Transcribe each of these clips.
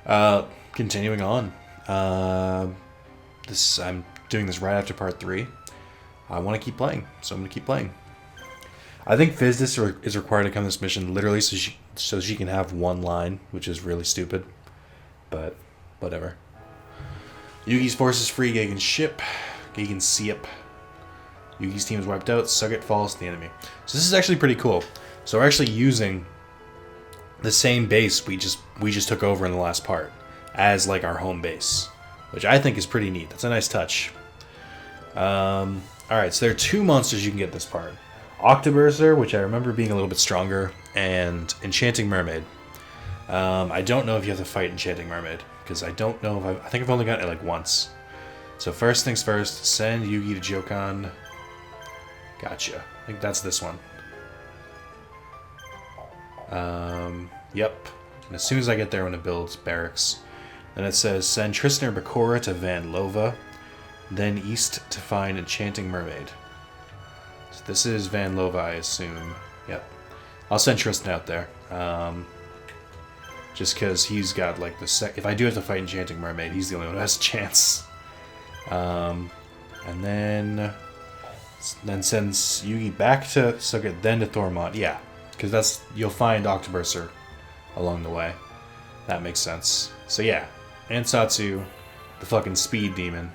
Continuing on. I'm doing this right after part 3. I want to keep playing, so I'm going to keep playing. I think Fizdis is required to come this mission literally so she can have one line, which is really stupid. But whatever. Yugi's forces free Gagen's ship. Gagen Siep. Yugi's team is wiped out. Suget falls to the enemy. So this is actually pretty cool. So we're actually using the same base we just took over in the last part as like our home base, which I think is pretty neat. That's a nice touch. Alright, so there are 2 monsters you can get this part. Octoburster, which I remember being a little bit stronger, and Enchanting Mermaid. I don't know if you have to fight Enchanting Mermaid, because I don't know if I think I've only gotten it like once. So first things first, send Yugi to Jokan. Gotcha. I think that's this one. Yep. And as soon as I get there, I'm going to build barracks. Then it says, send Tristan or Bakura to Van Lova, then east to find Enchanting Mermaid. So this is Van Lova, I assume. Yep. I'll send Tristan out there. Just because he's got like the if I do have to fight Enchanting Mermaid, he's the only one who has a chance. And then sends Yugi back to Suget, then to Thormont. Yeah, because you'll find Octoburster along the way. That makes sense. So yeah, Ansatsu, the fucking speed demon.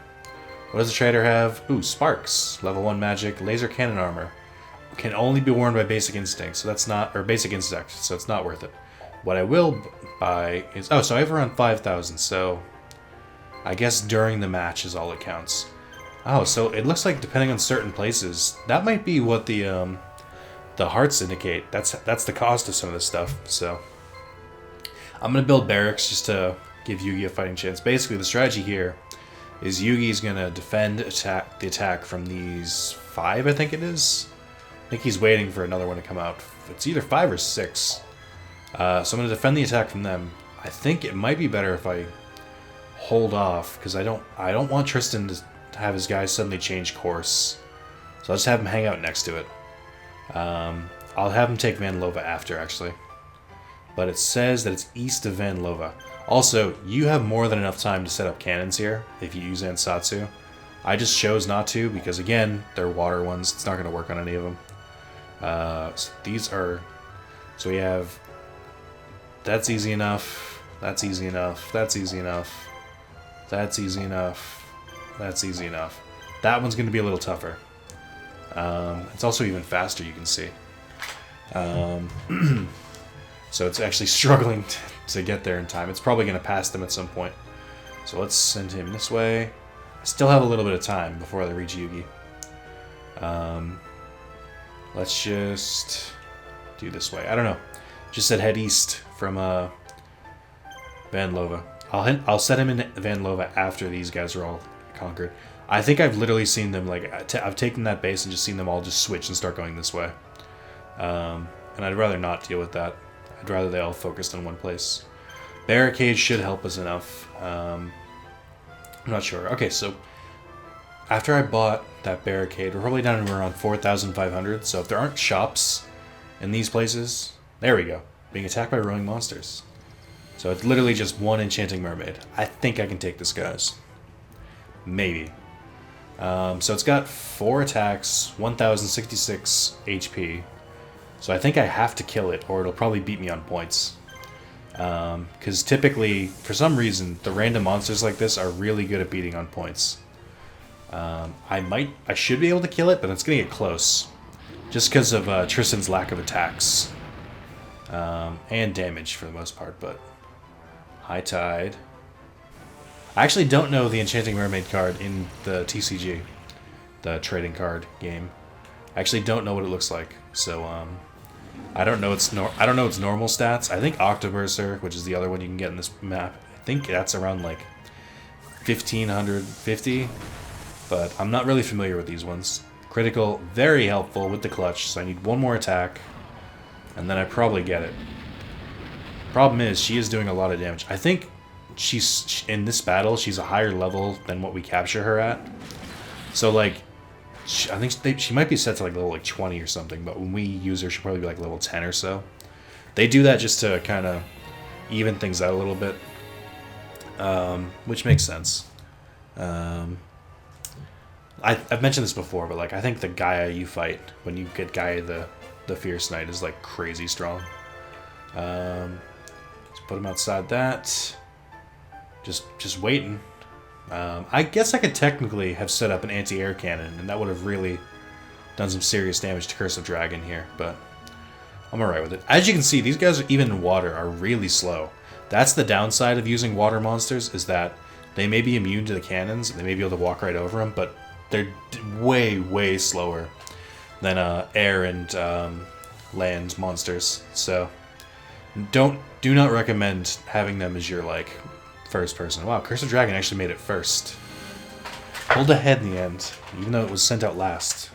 What does the trader have? Ooh, Sparks, level 1 magic, laser cannon armor. Can only be worn by Basic Instinct, so that's not, or Basic Insect, so it's not worth it. What I will buy is, so I have around 5,000, so I guess during the match is all it counts. Oh, so it looks like depending on certain places, that might be what the hearts indicate. That's the cost of some of this stuff. So I'm gonna build barracks just to give Yugi a fighting chance. Basically, the strategy here is Yugi's gonna defend the attack from these 5, I think it is. I think he's waiting for another one to come out. It's either 5 or 6. So I'm gonna defend the attack from them. I think it might be better if I hold off, because I don't want Tristan to have his guys suddenly change course. So I'll just have him hang out next to it. I'll have him take Van Lova after, actually. But it says that it's east of Van Lova. Also, you have more than enough time to set up cannons here if you use Ansatsu. I just chose not to because, again, they're water ones. It's not going to work on any of them. So these are... So we have... That's easy enough. That's easy enough. That's easy enough. That's easy enough. That's easy enough. That one's going to be a little tougher. It's also even faster, you can see. So it's actually struggling to get there in time. It's probably going to pass them at some point. So let's send him this way. I still have a little bit of time before they reach Yugi. Let's just do this way. I don't know. Just said head east from Van Lova. I'll set him in Van Lova after these guys are all conquered. I think I've literally seen them, like, I've taken that base and just seen them all just switch and start going this way. And I'd rather not deal with that. I'd rather they all focused on one place. Barricade should help us enough. I'm not sure. Okay, so after I bought that barricade, we're probably down to around 4,500. So if there aren't shops in these places, there we go. Being attacked by rowing monsters. So it's literally just one Enchanting Mermaid. I think I can take this, guys. Maybe. So it's got 4 attacks, 1,066 HP. So I think I have to kill it, or it'll probably beat me on points. Because typically, for some reason, the random monsters like this are really good at beating on points. I should be able to kill it, but it's going to get close. Just because of Tristan's lack of attacks. And damage for the most part, but... High Tide. I actually don't know the Enchanting Mermaid card in the TCG. The trading card game. I actually don't know what it looks like, so I don't know its normal stats. I think Octoburster, which is the other one you can get in this map, I think that's around like 1,550, but I'm not really familiar with these ones. Critical, very helpful with the clutch, so I need one more attack, and then I probably get it. Problem is, she is doing a lot of damage. I think she's in this battle, she's a higher level than what we capture her at. So like, I think she might be set to like level like 20 or something, but when we use her, she'll probably be like level 10 or so. They do that just to kind of even things out a little bit. which makes sense. I've mentioned this before, but like I think the Gaia you fight when you get Gaia the Fierce Knight is like crazy strong. Let's put him outside that. Just waiting. I guess I could technically have set up an anti-air cannon, and that would have really done some serious damage to Curse of Dragon here, but I'm alright with it. As you can see, these guys, even in water, are really slow. That's the downside of using water monsters, is that they may be immune to the cannons, and they may be able to walk right over them, but they're way, way slower than air and land monsters. So do not recommend having them as your like first person. Wow, Curse of Dragon actually made it first. Pulled ahead in the end, even though it was sent out last.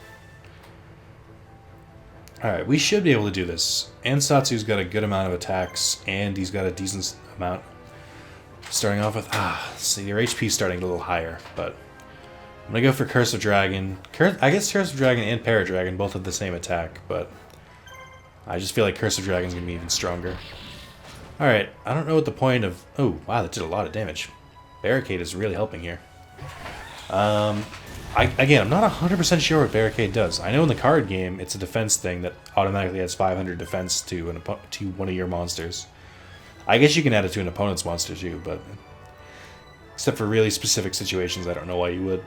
Alright, we should be able to do this. Ansatsu's got a good amount of attacks, and he's got a decent amount starting off with. See, your HP's starting a little higher, but I'm gonna go for Curse of Dragon. I guess Curse of Dragon and Paradragon both have the same attack, but I just feel like Curse of Dragon's gonna be even stronger. Alright, I don't know what the point of... Oh, wow, that did a lot of damage. Barricade is really helping here. Again, I'm not 100% sure what Barricade does. I know in the card game, it's a defense thing that automatically adds 500 defense to one of your monsters. I guess you can add it to an opponent's monster too, but... Except for really specific situations, I don't know why you would.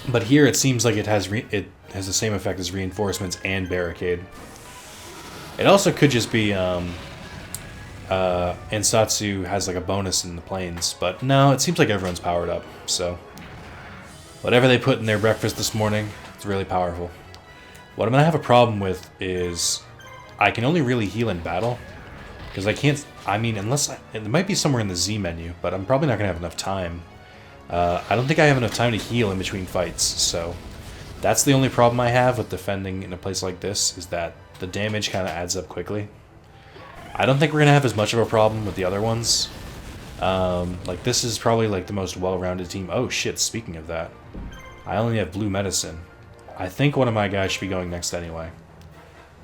But here, it seems like it has the same effect as Reinforcements and Barricade. It also could just be... Ansatsu has like a bonus in the planes, but no, it seems like everyone's powered up, so... Whatever they put in their breakfast this morning, it's really powerful. What I'm going to have a problem with is I can only really heal in battle. Because I can't... I mean, unless... it might be somewhere in the Z menu, but I'm probably not going to have enough time. I don't think I have enough time to heal in between fights, so... That's the only problem I have with defending in a place like this, is that the damage kind of adds up quickly. I don't think we're going to have as much of a problem with the other ones. Like, this is probably, like, the most well-rounded team. Oh, shit, speaking of that. I only have blue medicine. I think one of my guys should be going next anyway.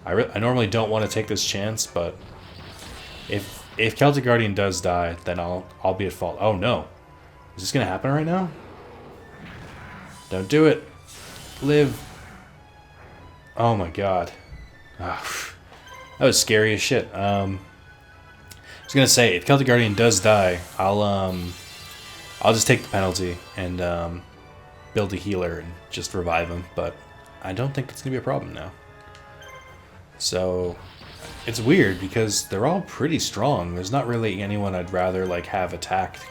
I normally don't want to take this chance, but... If Celtic Guardian does die, then I'll be at fault. Oh, no. Is this going to happen right now? Don't do it. Live. Oh, my God. Oh, that was scary as shit. I was gonna say, if Celtic Guardian does die, I'll just take the penalty and build a healer and just revive him, but I don't think it's gonna be a problem now. So it's weird because they're all pretty strong. There's not really anyone I'd rather like have attacked.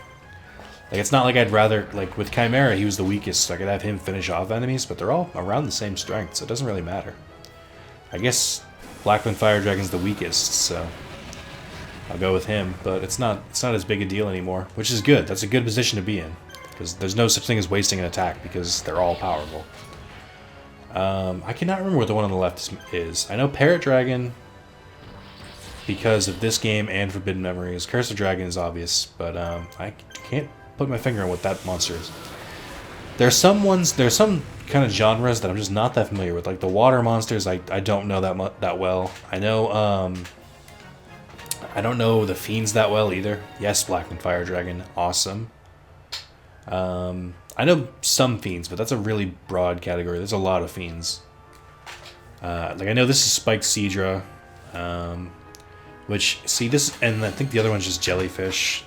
Like, it's not like I'd rather, like with Chimera, he was the weakest, so I could have him finish off enemies, but they're all around the same strength, so it doesn't really matter. I guess Blackman Fire Dragon's the weakest, so I'll go with him, but it's not as big a deal anymore, which is good. That's a good position to be in, because there's no such thing as wasting an attack, because they're all powerful. I cannot remember what the one on the left is. I know Parrot Dragon, because of this game and Forbidden Memories. Curse of Dragon is obvious, but I can't put my finger on what that monster is. There's some kind of genres that I'm just not that familiar with. Like the water monsters, I don't know that well. I know I don't know the fiends that well either. Yes, Blackman Fire Dragon, awesome. I know some fiends, but that's a really broad category. There's a lot of fiends. Like I know this is Spiked Seadra, which see this, and I think the other one's just Jellyfish.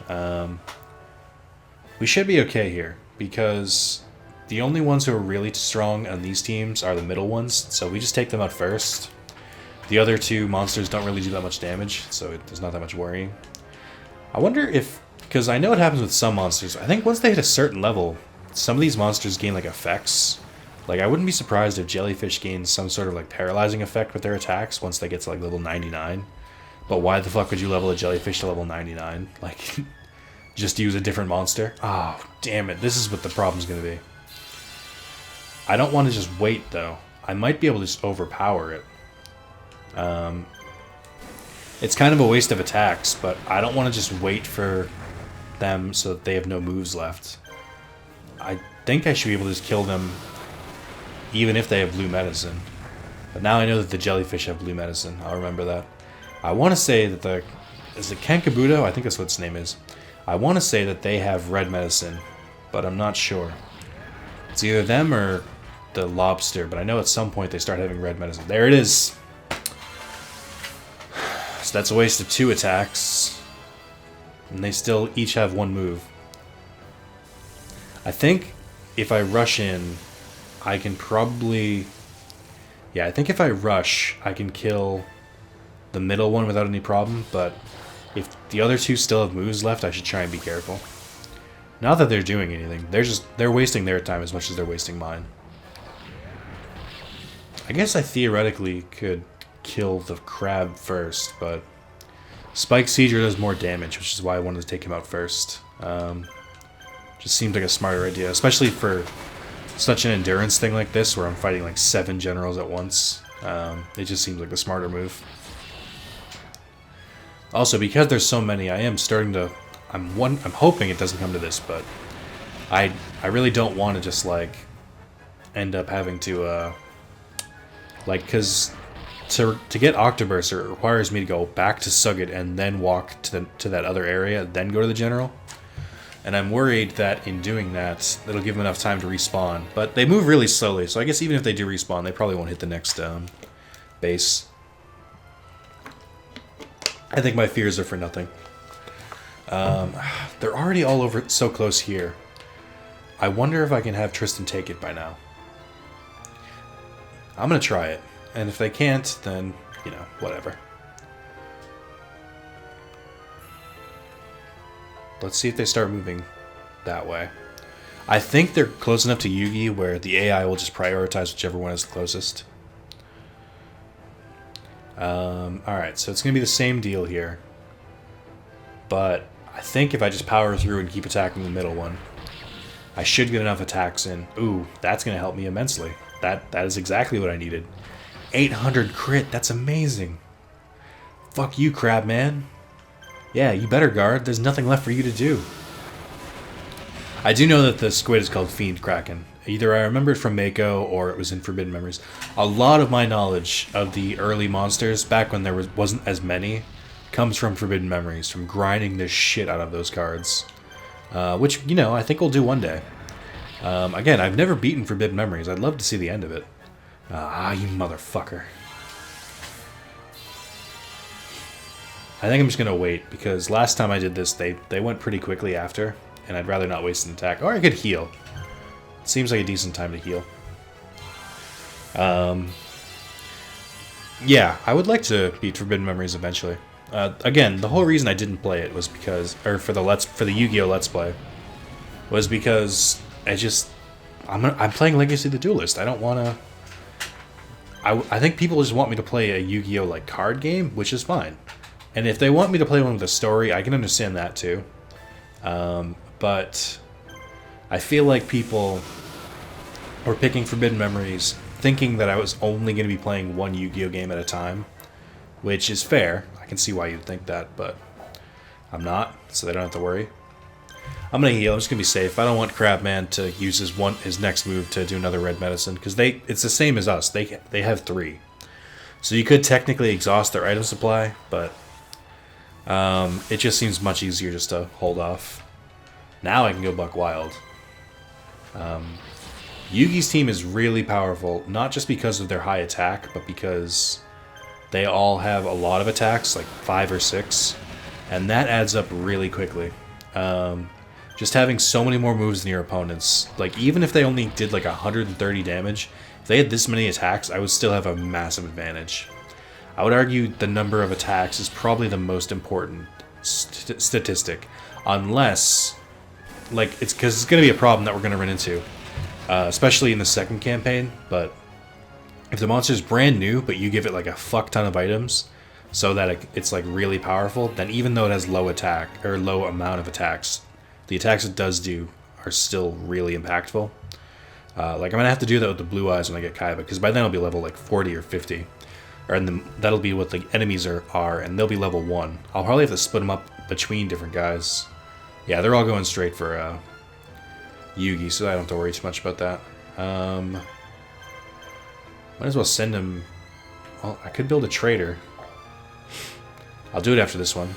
We should be okay here because the only ones who are really strong on these teams are the middle ones, so we just take them out first. The other two monsters don't really do that much damage, so there's not that much worrying. I wonder if, because I know it happens with some monsters, I think once they hit a certain level, some of these monsters gain like effects. Like I wouldn't be surprised if Jellyfish gains some sort of like paralyzing effect with their attacks once they get to like level 99. But why the fuck would you level a Jellyfish to level 99? Like, just use a different monster? Oh, damn it. This is what the problem's gonna be. I don't want to just wait, though. I might be able to just overpower it. It's kind of a waste of attacks, but I don't want to just wait for them so that they have no moves left. I think I should be able to just kill them even if they have blue medicine. But now I know that the Jellyfish have blue medicine. I'll remember that. I want to say that is it Kankabuto? I think that's what its name is. I want to say that they have red medicine, but I'm not sure. It's either them or the lobster, but I know at some point they start having red medicine. There it is! So that's a waste of 2 attacks. And they still each have 1 move. I think if I rush in, I can probably... Yeah, I think if I rush, I can kill the middle one without any problem, but if the other 2 still have moves left, I should try and be careful. Not that they're doing anything, they're wasting their time as much as they're wasting mine. I guess I theoretically could kill the crab first, but Spike Seizure does more damage, which is why I wanted to take him out first. Just seems like a smarter idea, especially for such an endurance thing like this, where I'm fighting like 7 generals at once. It just seems like the smarter move. Also, because there's so many, I am starting to... I'm hoping it doesn't come to this, but I really don't want to just like end up having to like, because to get Octoburst, it requires me to go back to Suggit and then walk to that other area, then go to the general. And I'm worried that in doing that, it'll give them enough time to respawn. But they move really slowly, so I guess even if they do respawn, they probably won't hit the next base. I think my fears are for nothing. They're already all over, so close here. I wonder if I can have Tristan take it by now. I'm gonna try it, and if they can't, then, you know, whatever. Let's see if they start moving that way. I think they're close enough to Yugi where the AI will just prioritize whichever one is the closest. Alright, so it's gonna be the same deal here. But I think if I just power through and keep attacking the middle one, I should get enough attacks in. Ooh, that's going to help me immensely. That is exactly what I needed. 800 crit, that's amazing. Fuck you, crab man. Yeah, you better guard. There's nothing left for you to do. I do know that the squid is called Fiend Kraken. Either I remember it from Mako or it was in Forbidden Memories. A lot of my knowledge of the early monsters, back when there wasn't as many, comes from Forbidden Memories, from grinding the shit out of those cards. Which, you know, I think we'll do one day. Again, I've never beaten Forbidden Memories. I'd love to see the end of it. Ah, you motherfucker. I think I'm just going to wait, because last time I did this, they went pretty quickly after, and I'd rather not waste an attack. Or I could heal. It seems like a decent time to heal. Yeah, I would like to beat Forbidden Memories eventually. Again, the whole reason I didn't play it was because, or for the Yu-Gi-Oh! Let's Play, was because I'm playing Legacy of the Duelist. I don't want to. I think people just want me to play a Yu-Gi-Oh! Like card game, which is fine. And if they want me to play one with a story, I can understand that too. But I feel like people were picking Forbidden Memories thinking that I was only going to be playing one Yu-Gi-Oh! Game at a time, which is fair. I can see why you'd think that, but I'm not, so they don't have to worry. I'm going to heal. I'm just going to be safe. I don't want Crabman to use his next move to do another red medicine, because it's the same as us. They have 3. So you could technically exhaust their item supply, but it just seems much easier just to hold off. Now I can go buck wild. Yugi's team is really powerful, not just because of their high attack, but because they all have a lot of attacks, like 5 or 6, and that adds up really quickly. Just having so many more moves than your opponents, like even if they only did like 130 damage, if they had this many attacks, I would still have a massive advantage. I would argue the number of attacks is probably the most important statistic, unless, like, it's because it's going to be a problem that we're going to run into, especially in the second campaign. But if the monster's brand new, but you give it like a fuck ton of items, so that it's like really powerful, then even though it has low attack or low amount of attacks, the attacks it does do are still really impactful. Like I'm gonna have to do that with the blue eyes when I get Kaiba, because by then I'll be level like 40 or 50, and that'll be what the enemies are, and they'll be level 1. I'll probably have to split them up between different guys. Yeah, they're all going straight for Yugi, so I don't have to worry too much about that. Might as well send him. Well, I could build a trader. I'll do it after this one.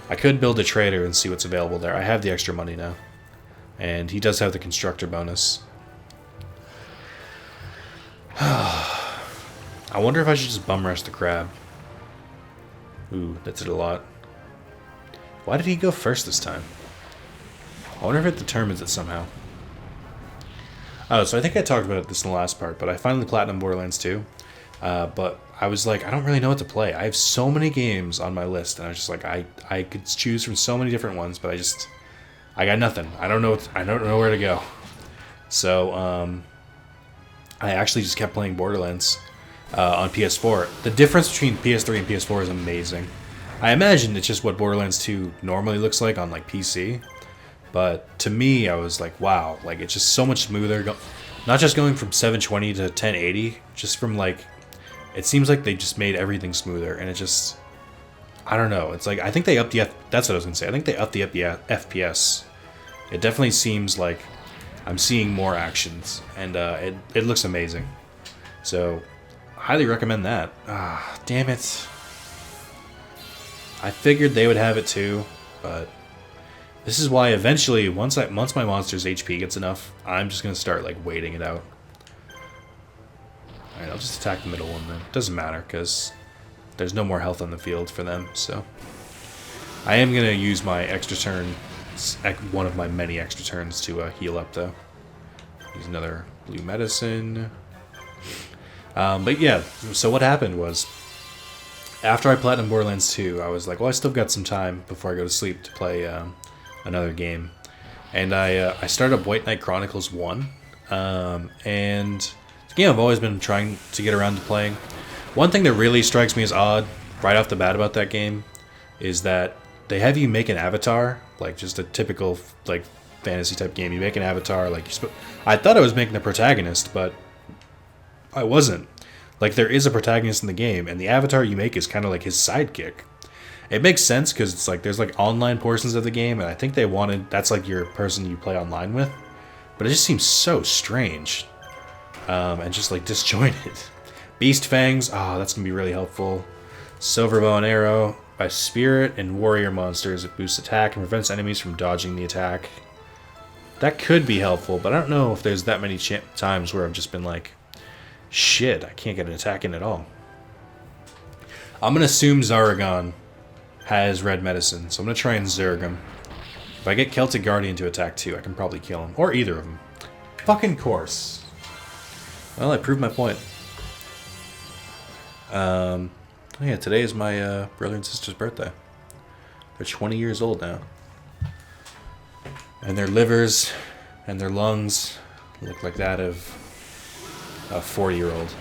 I could build a trader and see what's available there. I have the extra money now. And he does have the constructor bonus. I wonder if I should just bum rush the crab. Ooh, that did a lot. Why did he go first this time? I wonder if it determines it somehow. Oh, so I think I talked about this in the last part, but I finally platinum Borderlands 2. But I was like, I don't really know what to play. I have so many games on my list, and I was just like, I could choose from so many different ones, but I got nothing. I don't know where to go. So I actually just kept playing Borderlands on PS4. The difference between PS3 and PS4 is amazing. I imagine it's just what Borderlands 2 normally looks like on like PC. But to me, I was like, wow, like it's just so much smoother. Not just going from 720 to 1080, just from like, it seems like they just made everything smoother, and it just, I don't know. It's like, I think they upped the, that's what I was gonna say. I think they upped the FPS. It definitely seems like I'm seeing more actions, and it looks amazing. So, highly recommend that. Ah, damn it. I figured they would have it too, but this is why eventually, once my monster's HP gets enough, I'm just going to start, like, waiting it out. Alright, I'll just attack the middle one then. Doesn't matter, because there's no more health on the field for them, so. I am going to use my extra turn, one of my many extra turns to heal up, though. Use another blue medicine. But yeah, so what happened was, after I platinum Borderlands 2, I was like, well, I still got some time before I go to sleep to play another game. And I started up White Knight Chronicles 1. And it's a game I've always been trying to get around to playing. One thing that really strikes me as odd right off the bat about that game is that they have you make an avatar, like just a typical like fantasy type game. You make an avatar, like I thought I was making the protagonist, but I wasn't. Like, there is a protagonist in the game, and the avatar you make is kind of like his sidekick. It makes sense, because it's like, there's like online portions of the game, and I think they wanted, that's like your person you play online with. But it just seems so strange. And just like disjointed. Beast Fangs, that's going to be really helpful. Silver Bow and Arrow. By Spirit and Warrior monsters, it boosts attack and prevents enemies from dodging the attack. That could be helpful, but I don't know if there's that many times where I've just been like, shit, I can't get an attack in at all. I'm going to assume Zaragon has red medicine, so I'm going to try and Zerg him. If I get Celtic Guardian to attack too, I can probably kill him. Or either of them. Fucking course. Well, I proved my point. Oh yeah, today is my brother and sister's birthday. They're 20 years old now. And their livers and their lungs look like that of a 40-year-old.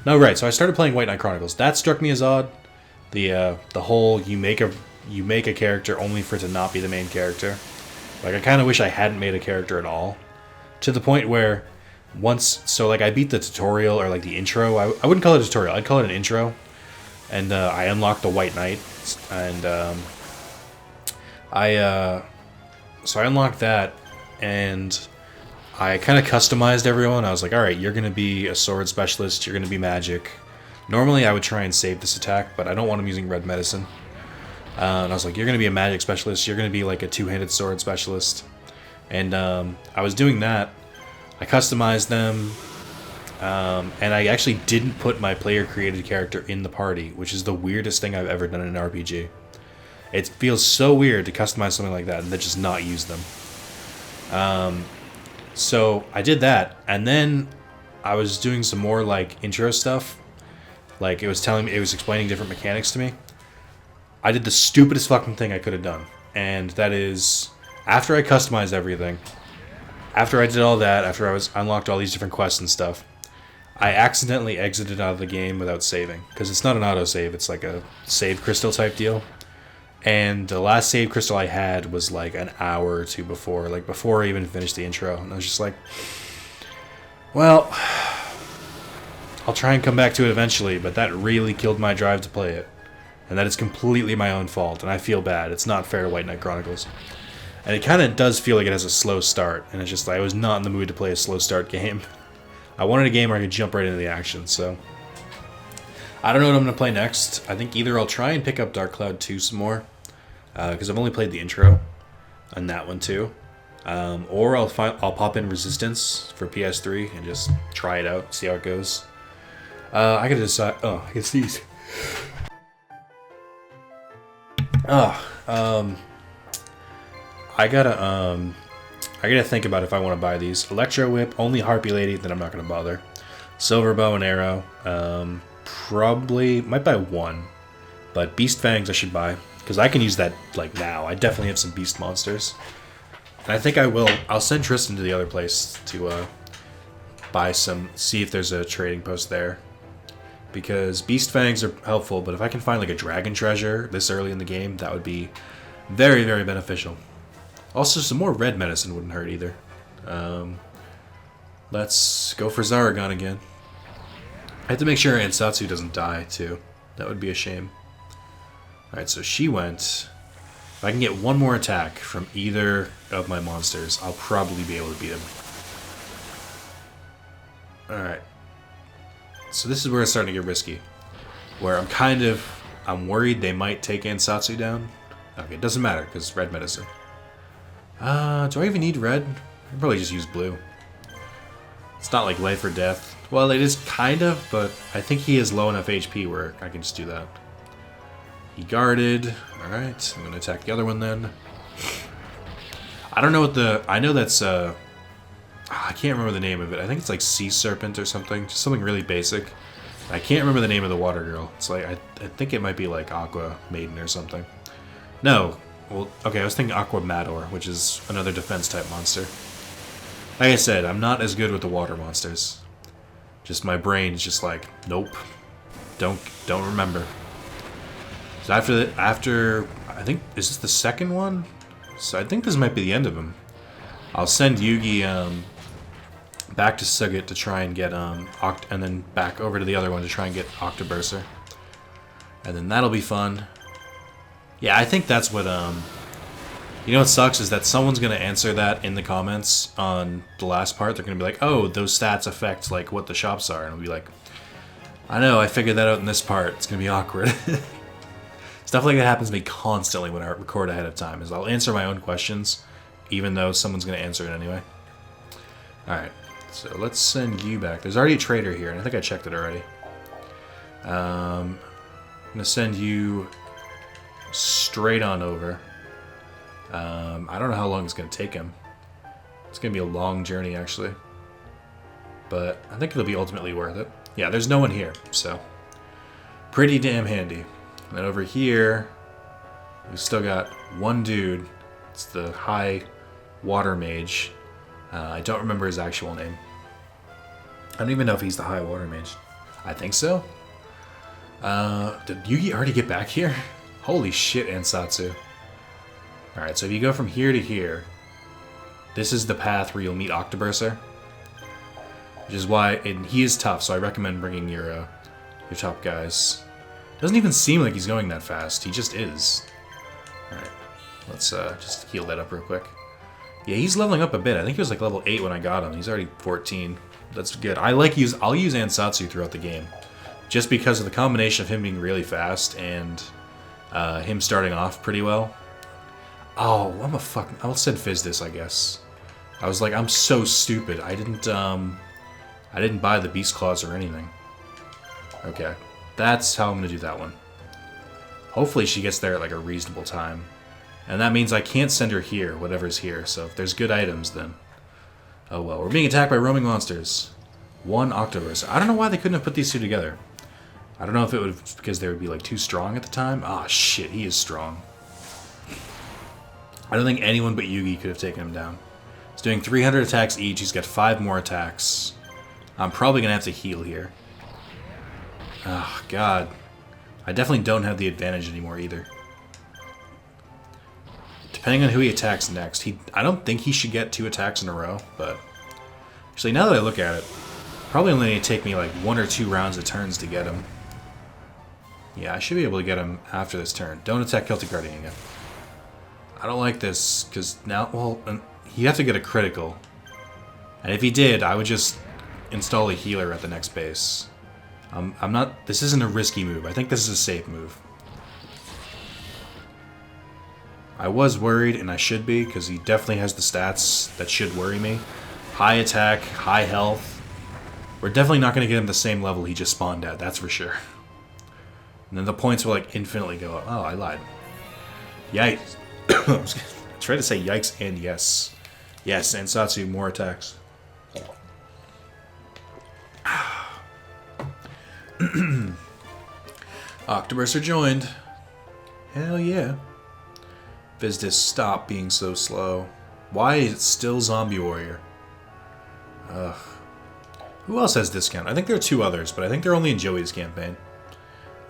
No, right. So I started playing White Knight Chronicles. That struck me as odd. The whole you make a character only for it to not be the main character. Like, I kind of wish I hadn't made a character at all. To the point where like I beat the tutorial or like the intro. I wouldn't call it a tutorial. I'd call it an intro. And I unlocked the White Knight, and so I unlocked that, and I kind of customized everyone. I was like, alright, you're going to be a sword specialist, you're going to be magic. Normally I would try and save this attack, but I don't want him using red medicine. And I was like, you're going to be a magic specialist, you're going to be like a two-handed sword specialist. And I was doing that. I customized them, and I actually didn't put my player-created character in the party, which is the weirdest thing I've ever done in an RPG. It feels so weird to customize something like that and then just not use them. So I did that, and then I was doing some more like intro stuff. Like, it was explaining different mechanics to me. I did the stupidest fucking thing I could have done, and that is, after I customized everything, after I did all that, after I unlocked all these different quests and stuff, I accidentally exited out of the game without saving, because it's not an autosave, it's like a save crystal type deal. And the last save crystal I had was like an hour or two before I even finished the intro. And I was just like, well, I'll try and come back to it eventually, but that really killed my drive to play it. And that is completely my own fault, and I feel bad. It's not fair to White Knight Chronicles. And it kind of does feel like it has a slow start, and it's just, I was not in the mood to play a slow start game. I wanted a game where I could jump right into the action, so I don't know what I'm going to play next. I think either I'll try and pick up Dark Cloud 2 some more, because I've only played the intro on that one too. Or I'll pop in Resistance for PS3 and just try it out, see how it goes. I gotta decide. Oh, I guess these. I gotta think about if I want to buy these. Electro Whip, only Harpy Lady, then I'm not gonna bother. Silver Bow and Arrow, probably might buy one, but Beast Fangs I should buy because I can use that like now. I definitely have some beast monsters, and I think I will. I'll send Tristan to the other place to buy some. See if there's a trading post there, because Beast Fangs are helpful. But if I can find like a Dragon Treasure this early in the game, that would be very, very beneficial. Also, some more red medicine wouldn't hurt either. Let's go for Zaragon again. I have to make sure Ansatsu doesn't die, too. That would be a shame. Alright, so she went. If I can get one more attack from either of my monsters, I'll probably be able to beat him. Alright. So this is where it's starting to get risky. Where I'm worried they might take Ansatsu down. Okay, it doesn't matter, because red medicine. Do I even need red? I'll probably just use blue. It's not like life or death. Well, it is kind of, but I think he has low enough HP where I can just do that. He guarded. Alright, I'm going to attack the other one then. I don't know what I know that's, I can't remember the name of it. I think it's like Sea Serpent or something. Just something really basic. I can't remember the name of the water girl. It's like, I think it might be like Aqua Maiden or something. No. Well, okay, I was thinking Aqua Mador, which is another defense-type monster. Like I said, I'm not as good with the water monsters. Just my brain's just like, nope. Don't remember. So after I think, is this the second one? So I think this might be the end of him. I'll send Yugi back to Sugat to try and get and then back over to the other one to try and get Octoburser. And then that'll be fun. Yeah, I think that's what, you know what sucks is that someone's going to answer that in the comments on the last part. They're going to be like, oh, those stats affect, like, what the shops are. And I'll be like, I know, I figured that out in this part. It's going to be awkward. Stuff like that happens to me constantly when I record ahead of time, is I'll answer my own questions, even though someone's going to answer it anyway. Alright, so let's send you back. There's already a trader here, and I think I checked it already. I'm going to send you straight on over. I don't know how long it's going to take him. It's going to be a long journey, actually. But I think it'll be ultimately worth it. Yeah, there's no one here, so pretty damn handy. And then over here, we've still got one dude. It's the High Water Mage. I don't remember his actual name. I don't even know if he's the High Water Mage. I think so. Did Yugi already get back here? Holy shit, Ansatsu. Alright, so if you go from here to here, this is the path where you'll meet Octoburser. Which is why, and he is tough, so I recommend bringing your top guys. Doesn't even seem like he's going that fast, he just is. Alright, let's just heal that up real quick. Yeah, he's leveling up a bit. I think he was like level 8 when I got him. He's already 14. That's good. I'll use Ansatsu throughout the game. Just because of the combination of him being really fast and him starting off pretty well. Oh, I'll send Fizz this, I guess. I was like, I'm so stupid. I didn't buy the Beast Claws or anything. Okay. That's how I'm going to do that one. Hopefully she gets there at like a reasonable time. And that means I can't send her here, whatever's here. So if there's good items, then... oh well. We're being attacked by roaming monsters. One Octoburser. I don't know why they couldn't have put these two together. I don't know if it would because they would be like too strong at the time. Ah, shit, he is strong. I don't think anyone but Yugi could have taken him down. He's doing 300 attacks each. He's got 5 more attacks. I'm probably going to have to heal here. Oh, God. I definitely don't have the advantage anymore either. Depending on who he attacks next. I don't think he should get 2 attacks in a row, but... actually, now that I look at it, probably only need to take me like 1 or 2 rounds of turns to get him. Yeah, I should be able to get him after this turn. Don't attack Celtic Guardian again. I don't like this, because now, well, he'd have to get a critical. And if he did, I would just install a healer at the next base. I'm not... This isn't a risky move. I think this is a safe move. I was worried, and I should be, because he definitely has the stats that should worry me. High attack, high health. We're definitely not going to get him the same level he just spawned at, that's for sure. And then the points will, like, infinitely go up. Oh, I lied. Yikes. I was going to try to say yikes and yes. Yes, and Satsu, more attacks. Octobus are joined. Hell yeah. Vizdis, stop being so slow. Why is it still Zombie Warrior? Ugh. Who else has discount? I think there are 2 others, but I think they're only in Joey's campaign.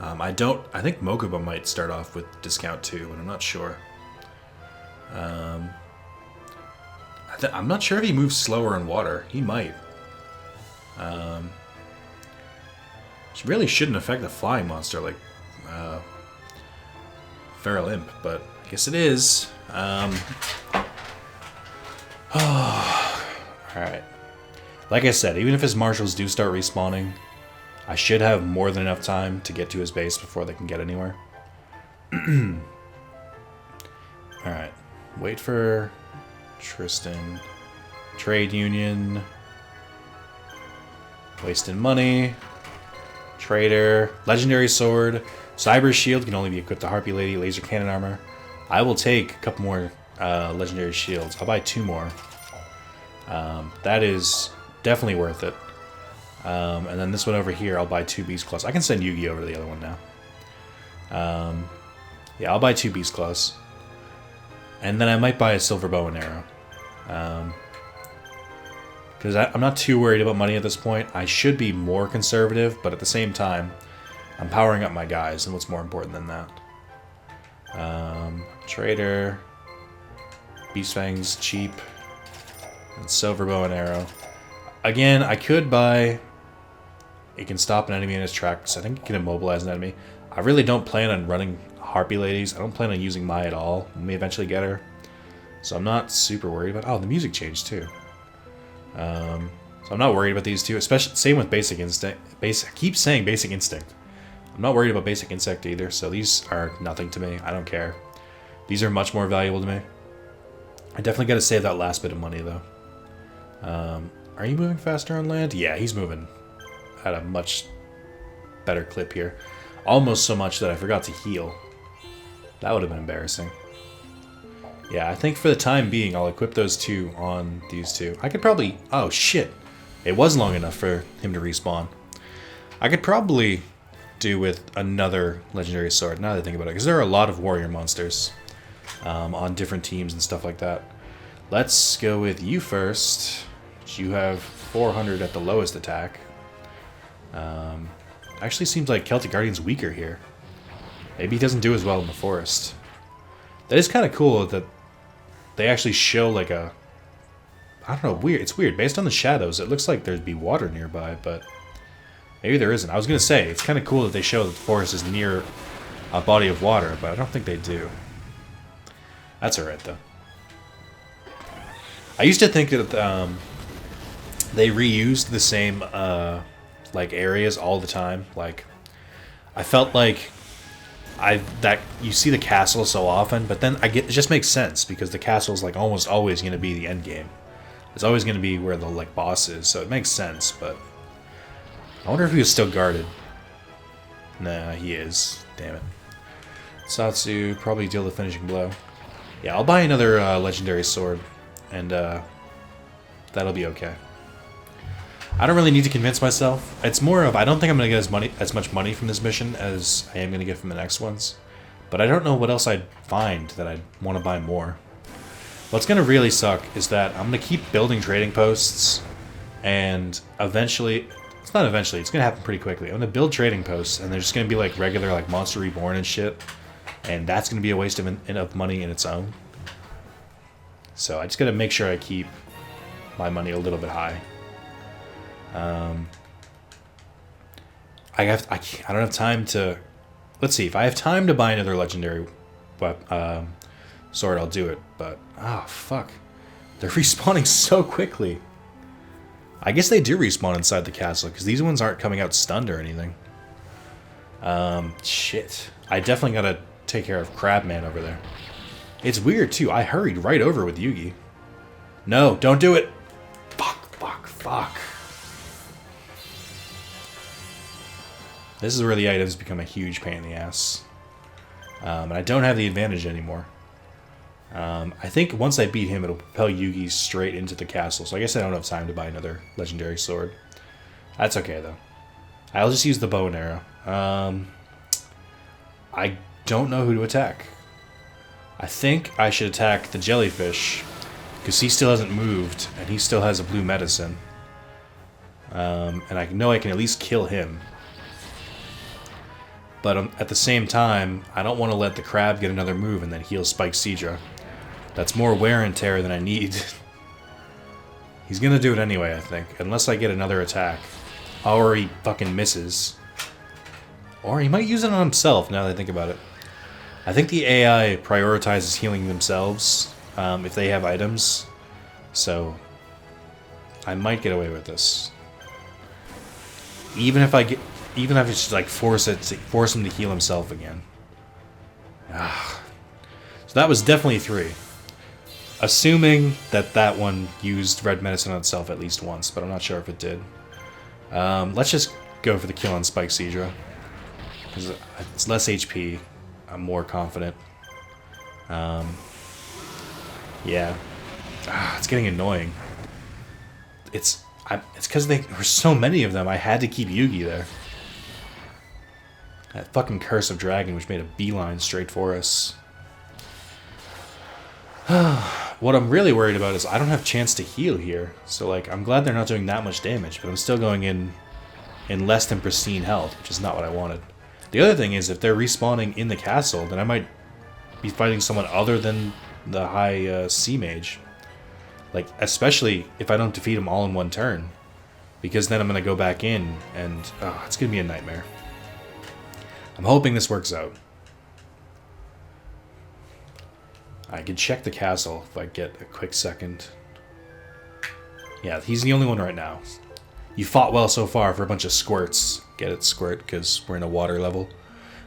I think Mokuba might start off with discount too, but I'm not sure. I'm not sure if he moves slower in water. He might. Which really shouldn't affect the flying monster like Feral Imp, but I guess it is. Alright. Like I said, even if his marshals do start respawning, I should have more than enough time to get to his base before they can get anywhere. Alright. Wait for Tristan. Trade Union. Wasting money. Trader. Legendary Sword. Cyber Shield can only be equipped to Harpy Lady. Laser Cannon Armor. I will take a couple more Legendary Shields. I'll buy 2 more. That is definitely worth it. And then this one over here, I'll buy 2 Beast Claws. I can send Yugi over to the other one now. Yeah, I'll buy 2 Beast Claws. And then I might buy a Silver Bow and Arrow. Because I'm not too worried about money at this point. I should be more conservative, but at the same time, I'm powering up my guys, and what's more important than that? Trader, Beast Fangs, cheap, and Silver Bow and Arrow. Again, I could buy... It can stop an enemy in his tracks. I think it can immobilize an enemy. I really don't plan on running Harpy Ladies. I don't plan on using Mai at all. We may eventually get her. So I'm not super worried about... Oh, the music changed too. So I'm not worried about these two. Especially, same with Basic Instinct. I keep saying Basic Instinct. I'm not worried about Basic Insect either, so these are nothing to me. I don't care. These are much more valuable to me. I definitely got to save that last bit of money, though. Are you moving faster on land? Yeah, he's moving at a much better clip here. Almost so much that I forgot to heal. That would have been embarrassing. Yeah, I think for the time being, I'll equip those 2 on these 2. I could probably... Oh, shit. It was long enough for him to respawn. I could probably do with another Legendary Sword, now that I think about it, because there are a lot of warrior monsters on different teams and stuff like that. Let's go with you first. You have 400 at the lowest attack. Actually seems like Celtic Guardian's weaker here. Maybe he doesn't do as well in the forest. That is kind of cool that they actually show like a... I don't know, weird. It's weird. Based on the shadows, it looks like there'd be water nearby, but maybe there isn't. I was going to say, it's kind of cool that they show that the forest is near a body of water, but I don't think they do. That's alright, though. I used to think that they reused the same like areas all the time. Like, I felt like that you see the castle so often, but then it just makes sense because the castle's like almost always going to be the end game. It's always going to be where the like boss is, so it makes sense. But I wonder if he was still guarded. Nah, he is. Damn it. Satsu probably deal the finishing blow. Yeah, I'll buy another legendary sword, and that'll be okay. I don't really need to convince myself. It's more of I don't think I'm going to get as much money from this mission as I am going to get from the next ones. But I don't know what else I'd find that I'd want to buy more. What's going to really suck is that I'm going to keep building trading posts, and eventually, it's not eventually, it's going to happen pretty quickly. I'm going to build trading posts, and they're just going to be like regular like Monster Reborn and shit. And that's going to be a waste of money in its own. So I just got to make sure I keep my money a little bit high. I don't have time to... Let's see, if I have time to buy another legendary sword, I'll do it. But, oh, fuck. They're respawning so quickly. I guess they do respawn inside the castle, because these ones aren't coming out stunned or anything. Shit. I definitely gotta take care of Crabman over there. It's weird, too. I hurried right over with Yugi. No, don't do it! Fuck, fuck, fuck. This is where the items become a huge pain in the ass. And I don't have the advantage anymore. I think once I beat him, it'll propel Yugi straight into the castle. So I guess I don't have time to buy another legendary sword. That's okay, though. I'll just use the bow and arrow. I don't know who to attack. I think I should attack the jellyfish, because he still hasn't moved, and he still has a blue medicine. And I know I can at least kill him. But at the same time, I don't want to let the crab get another move and then heal Spike Seadra. That's more wear and tear than I need. He's gonna do it anyway, I think. Unless I get another attack. Or he fucking misses. Or he might use it on himself, now that I think about it. I think the AI prioritizes healing themselves if they have items. So I might get away with this. Even if I just like force him to heal himself again. So that was definitely 3. Assuming that one used red medicine on itself at least once, but I'm not sure if it did. Let's just go for the kill on Spike Seadra. Because it's less HP. I'm more confident. Yeah. It's getting annoying. It's because there were so many of them, I had to keep Yugi there. That fucking Curse of Dragon, which made a beeline straight for us. What I'm really worried about is I don't have chance to heal here. So, like, I'm glad they're not doing that much damage, but I'm still going in less than pristine health, which is not what I wanted. The other thing is, if they're respawning in the castle, then I might be fighting someone other than the high sea mage. Like, especially if I don't defeat them all in one turn. Because then I'm going to go back in, and it's going to be a nightmare. I'm hoping this works out. I can check the castle if I get a quick second. Yeah, he's the only one right now. You fought well so far for a bunch of squirts. Get it, squirt, because we're in a water level.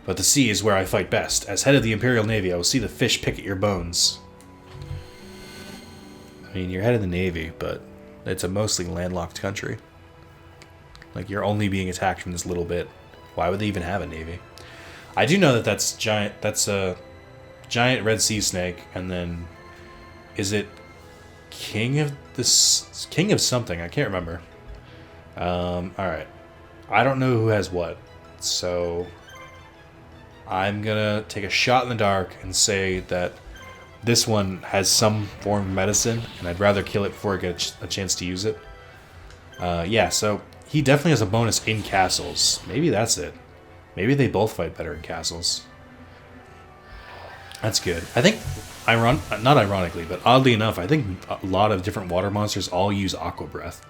But the sea is where I fight best. As head of the Imperial Navy, I will see the fish pick at your bones. I mean, you're head of the Navy, but it's a mostly landlocked country. Like, you're only being attacked from this little bit. Why would they even have a Navy? I do know that that's a giant red sea snake, and then is it king of something? I can't remember. Alright. I don't know who has what, so I'm gonna take a shot in the dark and say that this one has some form of medicine, and I'd rather kill it before I get a chance to use it. Yeah, so he definitely has a bonus in castles. Maybe that's it. Maybe they both fight better in castles. That's good. I think, not ironically, but oddly enough, I think a lot of different water monsters all use Aqua Breath.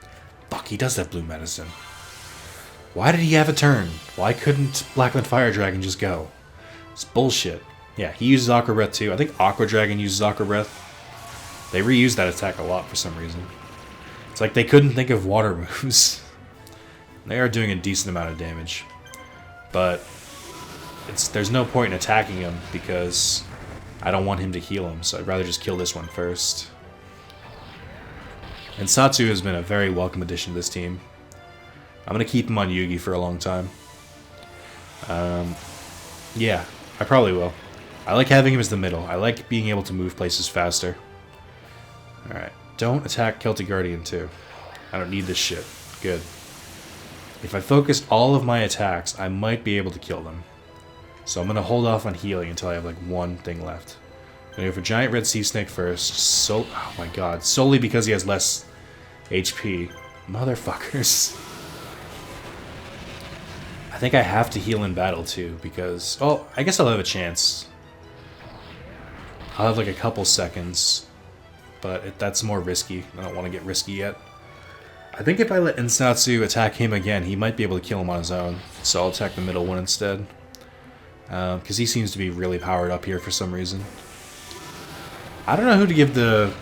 Fuck, he does have blue medicine. Why did he have a turn? Why couldn't Blackland Fire Dragon just go? It's bullshit. Yeah, he uses Aqua Breath too. I think Aqua Dragon uses Aqua Breath. They reuse that attack a lot for some reason. It's like they couldn't think of water moves. They are doing a decent amount of damage. But there's no point in attacking him because I don't want him to heal him, so I'd rather just kill this one first. And Satsu has been a very welcome addition to this team. I'm going to keep him on Yugi for a long time. Yeah, I probably will. I like having him as the middle. I like being able to move places faster. Alright, don't attack Celtic Guardian too. I don't need this shit. Good. If I focus all of my attacks, I might be able to kill them. So I'm going to hold off on healing until I have like one thing left. I'm going to go for Giant Red Sea Snake first. Oh my god. Solely because he has less HP. Motherfuckers. I think I have to heal in battle too because... Oh, I guess I'll have a chance. I'll have like a couple seconds. But that's more risky. I don't want to get risky yet. I think if I let Insatsu attack him again, he might be able to kill him on his own. So I'll attack the middle one instead. Because he seems to be really powered up here for some reason. I don't know who to give the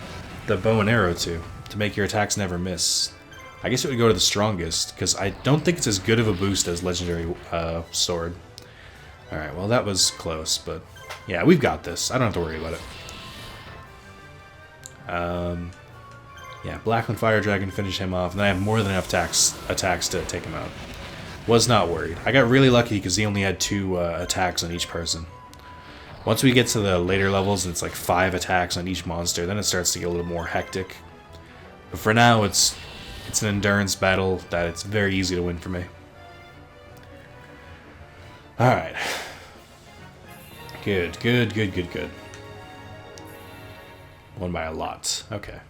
bow and arrow to make your attacks never miss. I guess it would go to the strongest, because I don't think it's as good of a boost as Legendary Sword. Alright, well that was close, but yeah, we've got this. I don't have to worry about it. Yeah, Blackland Fire Dragon finish him off, and then I have more than enough attacks to take him out. Was not worried. I got really lucky because he only had 2 attacks on each person. Once we get to the later levels, and it's like 5 attacks on each monster, then it starts to get a little more hectic. But for now, it's an endurance battle that it's very easy to win for me. Alright. Good. Won by a lot. Okay.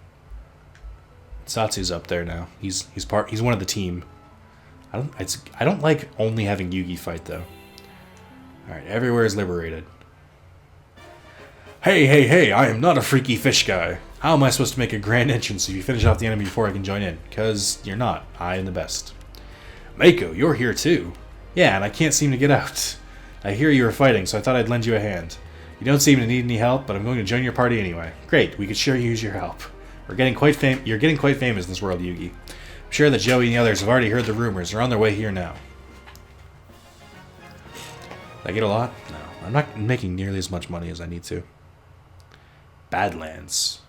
Satsu's up there now. He's one of the team. I don't like only having Yugi fight though. Alright, everywhere is liberated. Hey, I am not a freaky fish guy. How am I supposed to make a grand entrance if you finish off the enemy before I can join in? Because you're not. I am the best. Mako, you're here too. Yeah, and I can't seem to get out. I hear you were fighting, so I thought I'd lend you a hand. You don't seem to need any help, but I'm going to join your party anyway. Great, we could sure use your help. You're getting quite famous in this world, Yugi. I'm sure that Joey and the others have already heard the rumors. They're on their way here now. Did I get a lot? No. I'm not making nearly as much money as I need to. Badlands.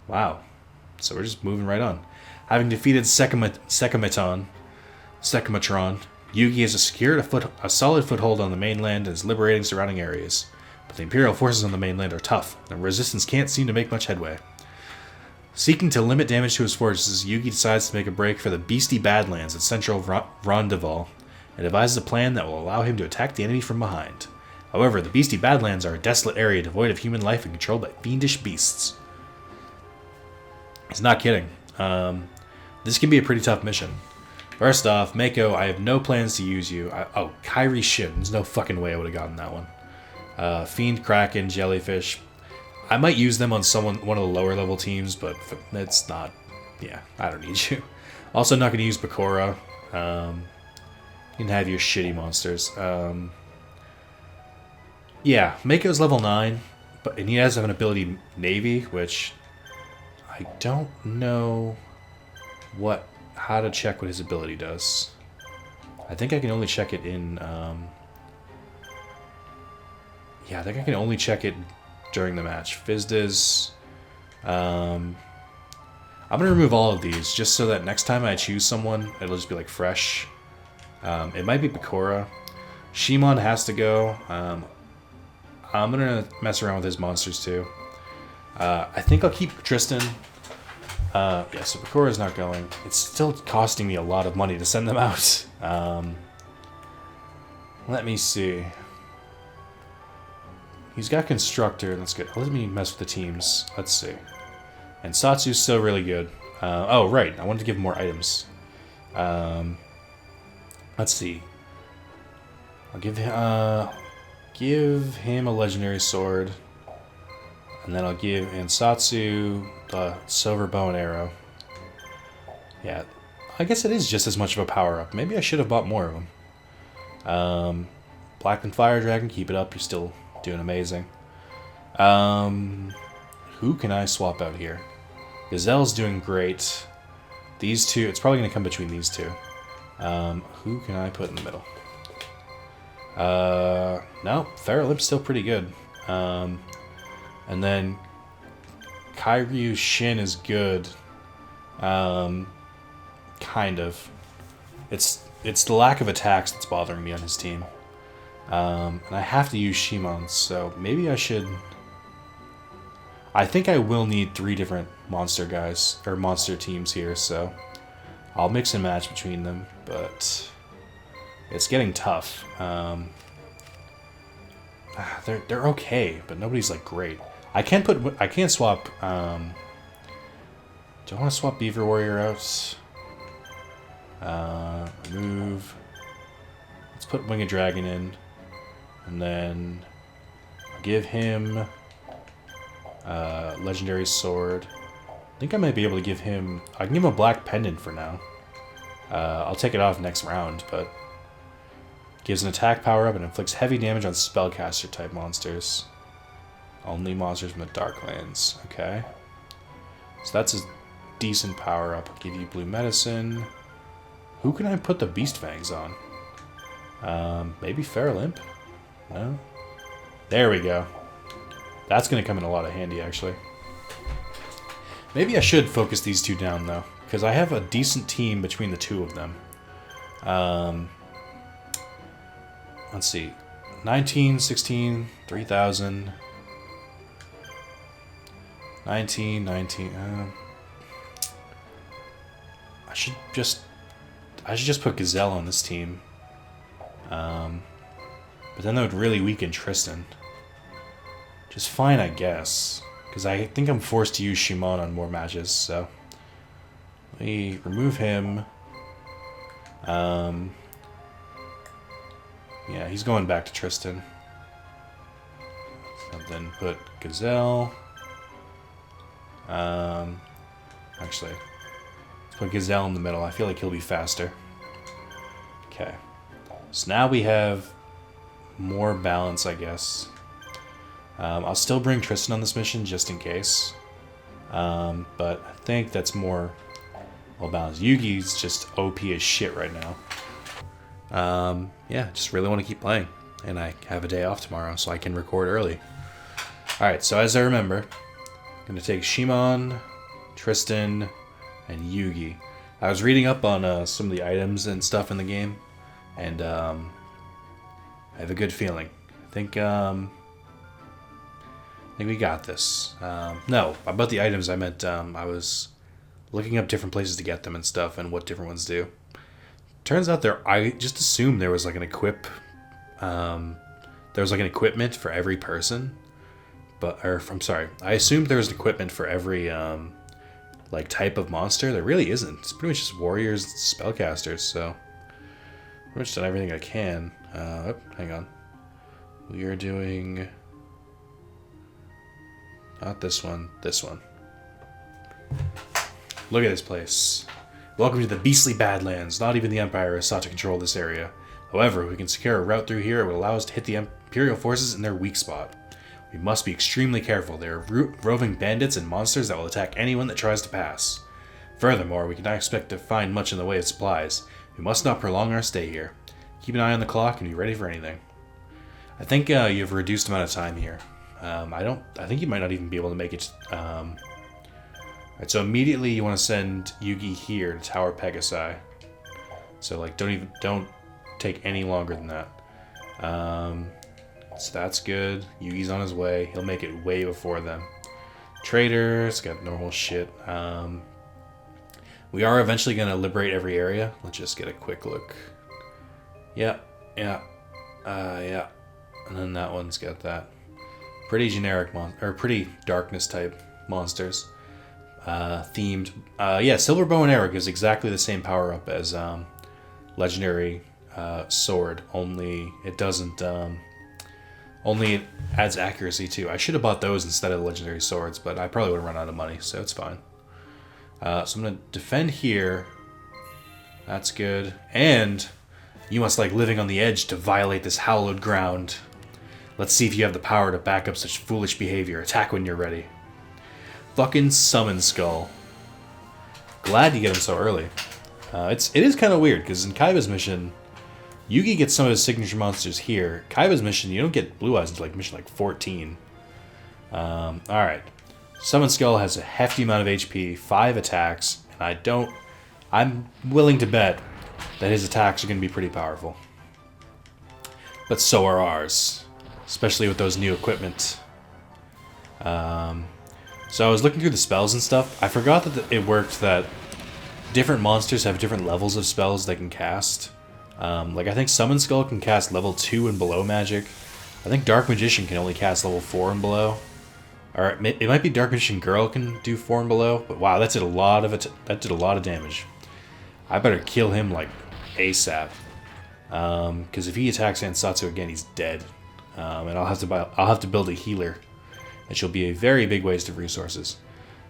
Wow. So we're just moving right on. Having defeated Sekimatron, Yugi has secured a solid foothold on the mainland and is liberating surrounding areas. But the Imperial forces on the mainland are tough, and resistance can't seem to make much headway. Seeking to limit damage to his forces, Yugi decides to make a break for the beastly Badlands at central Rondeval, and devises a plan that will allow him to attack the enemy from behind. However, the beastly Badlands are a desolate area devoid of human life and controlled by fiendish beasts. He's not kidding. This can be a pretty tough mission. First off, Mako, I have no plans to use you. Kairi Shin. There's no fucking way I would have gotten that one. Fiend, Kraken, Jellyfish. I might use them on one of the lower level teams, but it's not... Yeah, I don't need you. Also not going to use Bakura. You can have your shitty monsters. Yeah, Mako's level 9, and he has an ability Navy, which I don't know how to check what his ability does. I think I can only check it in... Yeah, I think I can only check it during the match. Fizdiz. I'm going to remove all of these, just so that next time I choose someone, it'll just be like fresh. It might be Bakura. Shimon has to go. I'm going to mess around with his monsters too. I think I'll keep Tristan. Yeah, so Bakura's not going. It's still costing me a lot of money to send them out. Let me see. He's got Constructor. That's good. Let me mess with the teams. Let's see. And Satsu's still really good. Oh, right. I wanted to give him more items. Let's see. I'll give him a legendary sword. And then I'll give Ansatsu the silver bow and arrow. Yeah. I guess it is just as much of a power-up. Maybe I should have bought more of them. Blackland Fire Dragon, keep it up. You're still doing amazing. Who can I swap out here? Gazelle's doing great. These two, it's probably going to come between these two. Who can I put in the middle? No, Farralimp's still pretty good. And then Kairyu Shin is good. Kind of. It's the lack of attacks that's bothering me on his team. And I have to use Shimon, so maybe I should... I think I will need 3 different monster guys, or monster teams here, so I'll mix and match between them, but it's getting tough. They're okay, but nobody's like great. I can't swap. Do I want to swap Beaver Warrior out? Remove. Let's put Winged Dragon in, and then I'll give him legendary sword. I think I might be able to give him... I can give him a black pendant for now. I'll take it off next round, but... Gives an attack power-up and inflicts heavy damage on spellcaster-type monsters. Only monsters from the Darklands. Okay. So that's a decent power up. I'll give you blue medicine. Who can I put the beast fangs on? Maybe Feral Imp? No? There we go. That's going to come in a lot of handy, actually. Maybe I should focus these two down, though, because I have a decent team between the two of them. Let's see. 19, 16, 3,000. 19. I should just put Gazelle on this team. But then that would really weaken Tristan. Just fine, I guess. Because I think I'm forced to use Shimon on more matches, so... Let me remove him. Yeah, he's going back to Tristan. So then put Gazelle. Actually, let's put Gazelle in the middle. I feel like he'll be faster. Okay. So now we have more balance, I guess. I'll still bring Tristan on this mission just in case. But I think that's more well balanced. Yugi's just OP as shit right now. Yeah, just really want to keep playing. And I have a day off tomorrow, so I can record early. Alright, so as I remember, I'm going to take Shimon, Tristan, and Yugi. I was reading up on some of the items and stuff in the game, and I have a good feeling. I think we got this. No, about the items I meant I was looking up different places to get them and stuff and what different ones do. Turns out I just assumed there was like an equipment for every person. I'm sorry. I assumed there was equipment for every like type of monster. There really isn't. It's pretty much just warriors, spellcasters. So pretty much done everything I can. Hang on. We are doing not this one. This one. Look at this place. Welcome to the beastly Badlands. Not even the Empire has sought to control this area. However, if we can secure a route through here, it will allow us to hit the Imperial forces in their weak spot. We must be extremely careful. There are roving bandits and monsters that will attack anyone that tries to pass. Furthermore, we cannot expect to find much in the way of supplies. We must not prolong our stay here. Keep an eye on the clock and be ready for anything. I think you have a reduced amount of time here. I think you might not even be able to make it. Alright, so immediately you want to send Yugi here to Tower Pegasi. So like, don't take any longer than that. So that's good. Yugi's on his way. He'll make it way before them. Trader's got normal shit. We are eventually going to liberate every area. Let's just get a quick look. Yeah. And then that one's got that. Pretty generic pretty darkness type monsters. Themed. Yeah, Silver Bow and Arrow gives exactly the same power up as Legendary Sword. Only it doesn't. Only it adds accuracy too. I should have bought those instead of the Legendary Swords, but I probably would have run out of money, so it's fine. So I'm going to defend here. That's good. And you must like living on the edge to violate this hallowed ground. Let's see if you have the power to back up such foolish behavior. Attack when you're ready. Fucking Summon Skull. Glad you get him so early. It is kind of weird, because in Kaiba's mission, Yugi gets some of his signature monsters here. Kaiba's mission, you don't get Blue Eyes until like mission like 14. Alright. Summon Skull has a hefty amount of HP, 5 attacks, and I'm willing to bet that his attacks are going to be pretty powerful. But so are ours. Especially with those new equipment. So I was looking through the spells and stuff. I forgot that it worked that different monsters have different levels of spells they can cast. Like I think Summon Skull can cast level 2 and below magic. I think Dark Magician can only cast level 4 and below. Or it might be Dark Magician Girl can do 4 and below. But wow, that did a lot of damage. I better kill him like ASAP. Because if he attacks Ansatsu again, he's dead. And I'll have to build a healer, which will be a very big waste of resources.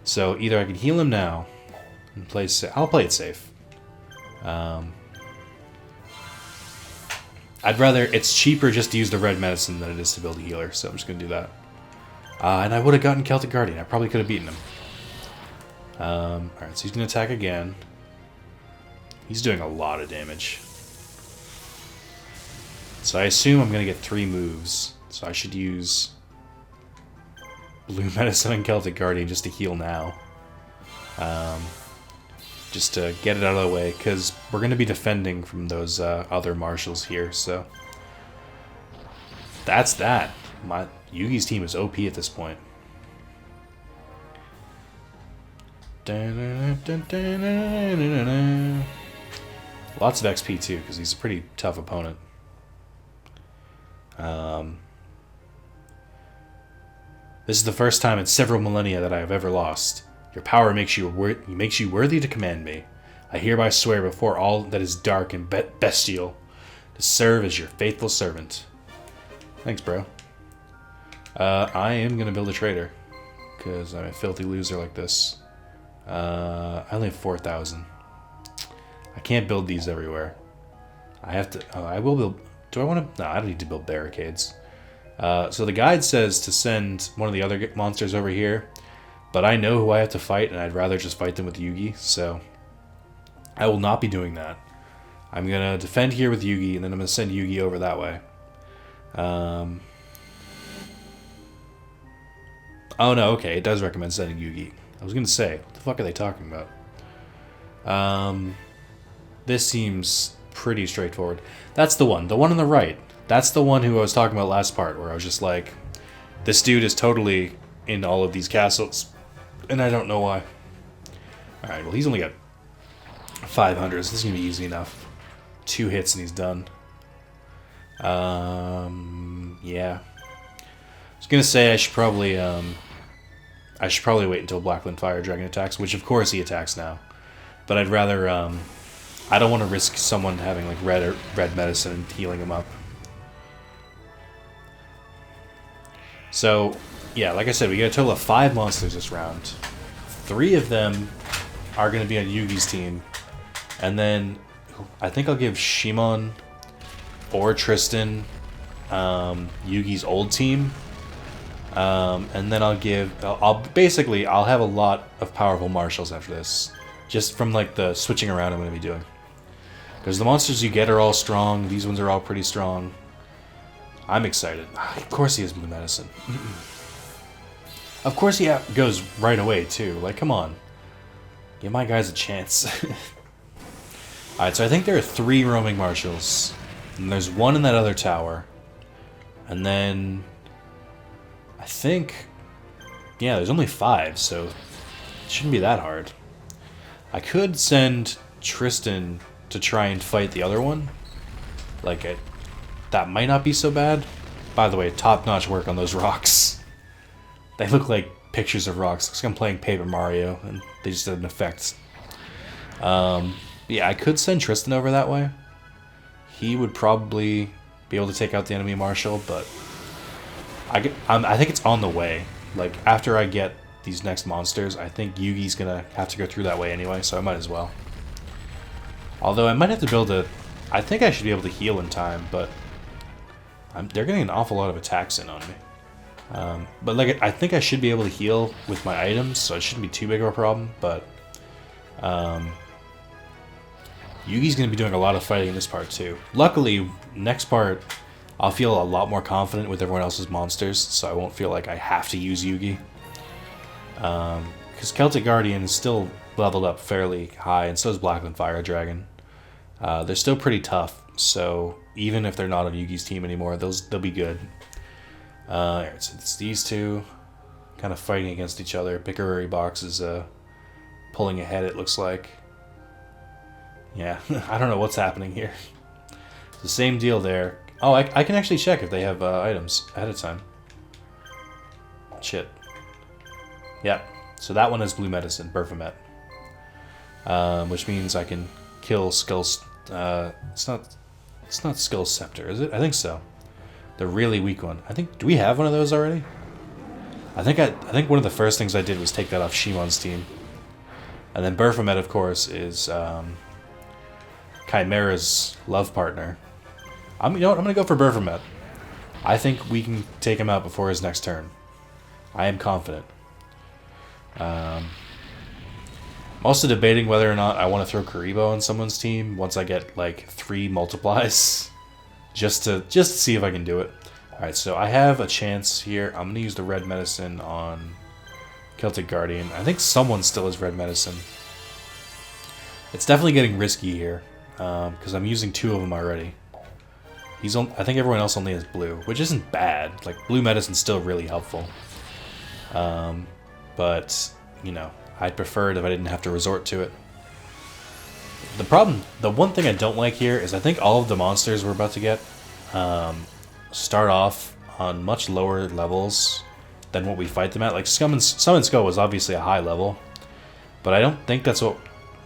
So either I can heal him now and play. I'll play it safe. I'd rather. It's cheaper just to use the red medicine than it is to build a healer. So I'm just gonna do that. And I would have gotten Celtic Guardian. I probably could have beaten him. Alright, so he's going to attack again. He's doing a lot of damage. So I assume I'm going to get 3 moves. So I should use Blue Medicine and Celtic Guardian just to heal now. Just to get it out of the way, because we're going to be defending from those other marshals here, so... That's that. Yugi's team is OP at this point. Lots of XP too, because he's a pretty tough opponent. This is the first time in several millennia that I have ever lost. Your power makes you worthy to command me. I hereby swear before all that is dark and bestial to serve as your faithful servant. Thanks, bro. I am going to build a trader, because I'm a filthy loser like this. I only have 4,000. I can't build these everywhere. I have to... Oh, I will build... Do I want to... No, I don't need to build barricades. So the guide says to send one of the other monsters over here, but I know who I have to fight, and I'd rather just fight them with Yugi, so I will not be doing that. I'm going to defend here with Yugi, and then I'm going to send Yugi over that way. Oh no, okay, it does recommend sending Yugi. I was going to say, what the fuck are they talking about? This seems pretty straightforward. That's the one on the right. That's the one who I was talking about last part, where I was just like, this dude is totally in all of these castles, and I don't know why. Alright, well, he's only got 500, so this is going to be easy enough. 2 hits and he's done. Yeah. I was going to say I should probably wait until Blackland Fire Dragon attacks, which of course he attacks now. But I'd rather, I don't want to risk someone having like red medicine and healing him up. So, yeah, like I said, we got a total of 5 monsters this round. 3 of them are going to be on Yugi's team. And then I think I'll give Shimon or Tristan Yugi's old team. And then I'll have a lot of powerful marshals after this. Just from like the switching around I'm going to be doing. Because the monsters you get are all strong. These ones are all pretty strong. I'm excited. Of course he has blue medicine. Of course he goes right away too. Like, come on. Give my guys a chance. Alright, so I think there are 3 roaming marshals. And there's 1 in that other tower. And then... I think... Yeah, there's only 5, so... It shouldn't be that hard. I could send Tristan to try and fight the other one. Like, that might not be so bad. By the way, top-notch work on those rocks. They look like pictures of rocks. Looks like I'm playing Paper Mario, and they just did an effect. Yeah, I could send Tristan over that way. He would probably be able to take out the enemy marshal, but I think it's on the way. Like, after I get these next monsters, I think Yugi's gonna have to go through that way anyway, so I might as well. Although I might have to build a... I think I should be able to heal in time, but they're getting an awful lot of attacks in on me. But like, I think I should be able to heal with my items, so it shouldn't be too big of a problem, but... Yugi's going to be doing a lot of fighting in this part too. Luckily, next part, I'll feel a lot more confident with everyone else's monsters, so I won't feel like I have to use Yugi. Because Celtic Guardian is still leveled up fairly high, and so is Blackland Fire Dragon. They're still pretty tough, so even if they're not on Yugi's team anymore, they'll be good. Alright, so it's these two kind of fighting against each other. Pickerary Box is pulling ahead, it looks like. Yeah, I don't know what's happening here. It's the same deal there. Oh, I can actually check if they have items ahead of time. Shit. Yep. So that one has blue medicine, Berfamet. Which means I can kill Skull's... it's not Skull's Scepter, is it? I think so. The really weak one. Do we have one of those already? I think one of the first things I did was take that off Shimon's team. And then Berfamet, of course, is Chimera's love partner. You know what? I'm going to go for Berfamet. I think we can take him out before his next turn. I am confident. I'm also debating whether or not I want to throw Karibo on someone's team once I get like 3 multiplies, just to see if I can do it. All right, so I have a chance here. I'm gonna use the red medicine on Celtic Guardian. I think someone still has red medicine. It's definitely getting risky here because I'm using 2 of them already. I think everyone else only has blue, which isn't bad. Like blue medicine's still really helpful. But you know, I'd prefer it if I didn't have to resort to it. The one thing I don't like here is I think all of the monsters we're about to get start off on much lower levels than what we fight them at. Like Summon Skull was obviously a high level, but I don't think that's what...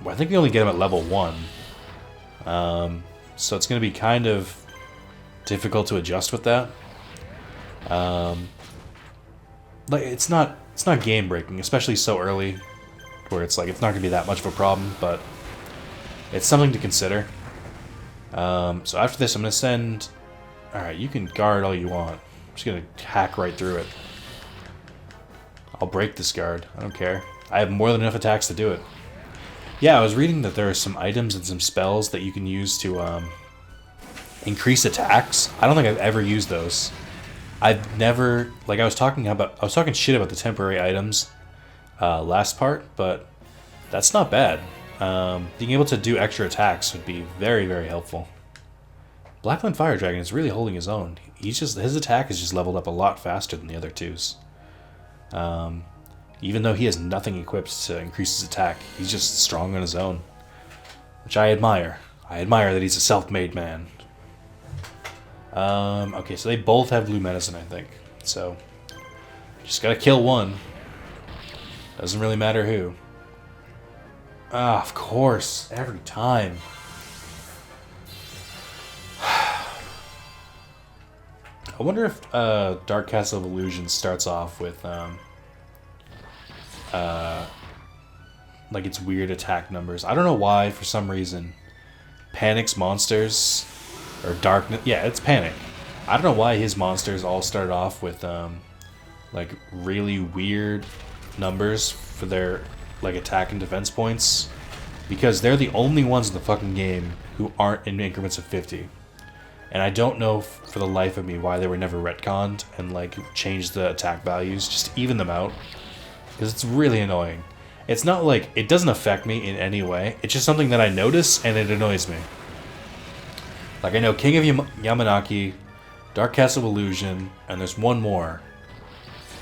I think we only get them at level 1. So it's going to be kind of difficult to adjust with that. Like it's not game breaking, especially so early, where it's like it's not going to be that much of a problem, but it's something to consider. So after this, I'm going to send... Alright, you can guard all you want. I'm just going to hack right through it. I'll break this guard. I don't care. I have more than enough attacks to do it. Yeah, I was reading that there are some items and some spells that you can use to increase attacks. I don't think I've ever used those. I've never... Like, I was talking shit about the temporary items last part, but that's not bad. Being able to do extra attacks would be very, very helpful. Blackland Fire Dragon is really holding his own. His attack is just leveled up a lot faster than the other 2's. Even though he has nothing equipped to increase his attack, he's just strong on his own, which I admire. I admire that he's a self-made man. Okay, so they both have blue medicine, I think. So, just gotta kill one. Doesn't really matter who. Ah, of course, every time. I wonder if Dark Castle of Illusion starts off with like its weird attack numbers. I don't know why, for some reason, Panic's monsters or Darkness. Yeah, it's Panic. I don't know why his monsters all start off with like really weird numbers for their like attack and defense points, because they're the only ones in the fucking game who aren't in increments of 50. And I don't know for the life of me why they were never retconned and like changed the attack values just to even them out, because it's really annoying. It's not like it doesn't affect me in any way. It's just something that I notice and it annoys me. Like I know King of Yamanaki, Dark Castle of Illusion, and there's one more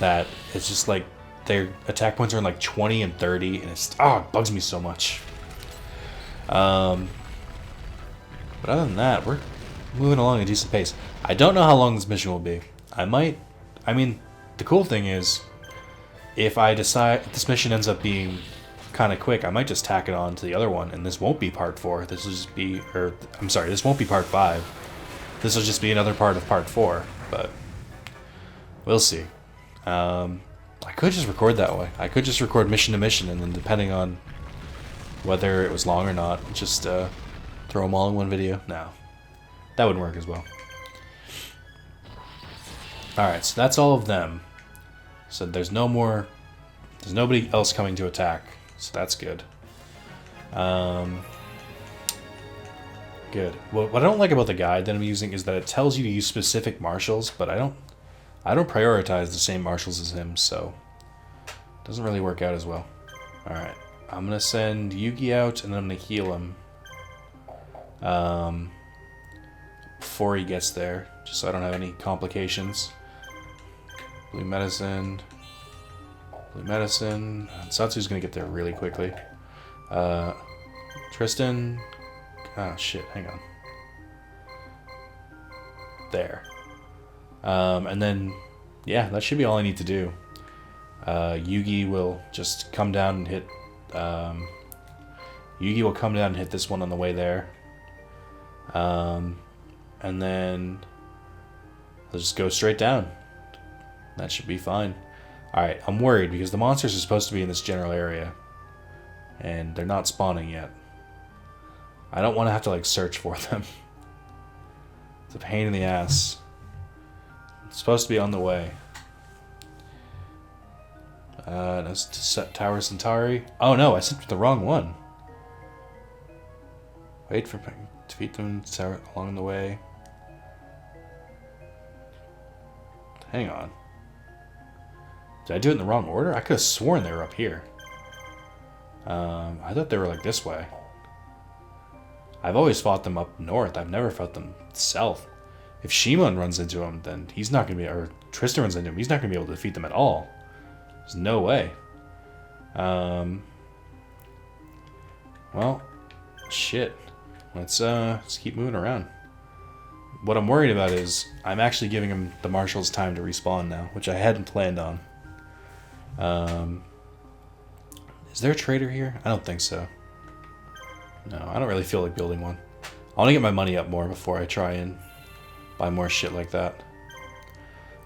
that it's just like their attack points are in like 20 and 30, and it bugs me so much. But other than that, we're moving along at a decent pace. I don't know how long this mission will be. I mean, the cool thing is, if I decide if this mission ends up being kind of quick, I might just tack it on to the other one, and this won't be part 4. This will just be, this won't be part 5. This will just be another part of part 4, but we'll see. I could just record that way. I could just record mission to mission, and then depending on whether it was long or not, just throw them all in one video. No. That wouldn't work as well. Alright, so that's all of them. So there's nobody else coming to attack. So that's good. Good. What I don't like about the guide that I'm using is that it tells you to use specific marshals, but I don't prioritize the same marshals as him, so it doesn't really work out as well. Alright. I'm gonna send Yugi out and I'm gonna heal him. Before he gets there, just so I don't have any complications. Blue medicine. Satsu's gonna get there really quickly. Tristan. Oh shit, hang on. There. And then, yeah, that should be all I need to do. Yugi will just come down and hit. Yugi will come down and hit this one on the way there. And then I'll just go straight down. That should be fine. Alright, I'm worried because the monsters are supposed to be in this general area. And they're not spawning yet. I don't want to have to like search for them. It's a pain in the ass. It's supposed to be on the way. That's to set Tower Centauri. Oh no, I sent the wrong one. Wait for defeat them along the way. Hang on. Did I do it in the wrong order? I could have sworn they were up here. I thought they were like this way. I've always fought them up north. I've never fought them south. If Shimon runs into him, then he's not going to be... Or Tristan runs into him, he's not going to be able to defeat them at all. There's no way. Well, shit. Let's keep moving around. What I'm worried about is I'm actually giving him the marshals time to respawn now, which I hadn't planned on. Is there a trader here? I don't think so. No, I don't really feel like building one. I want to get my money up more before I try and buy more shit like that.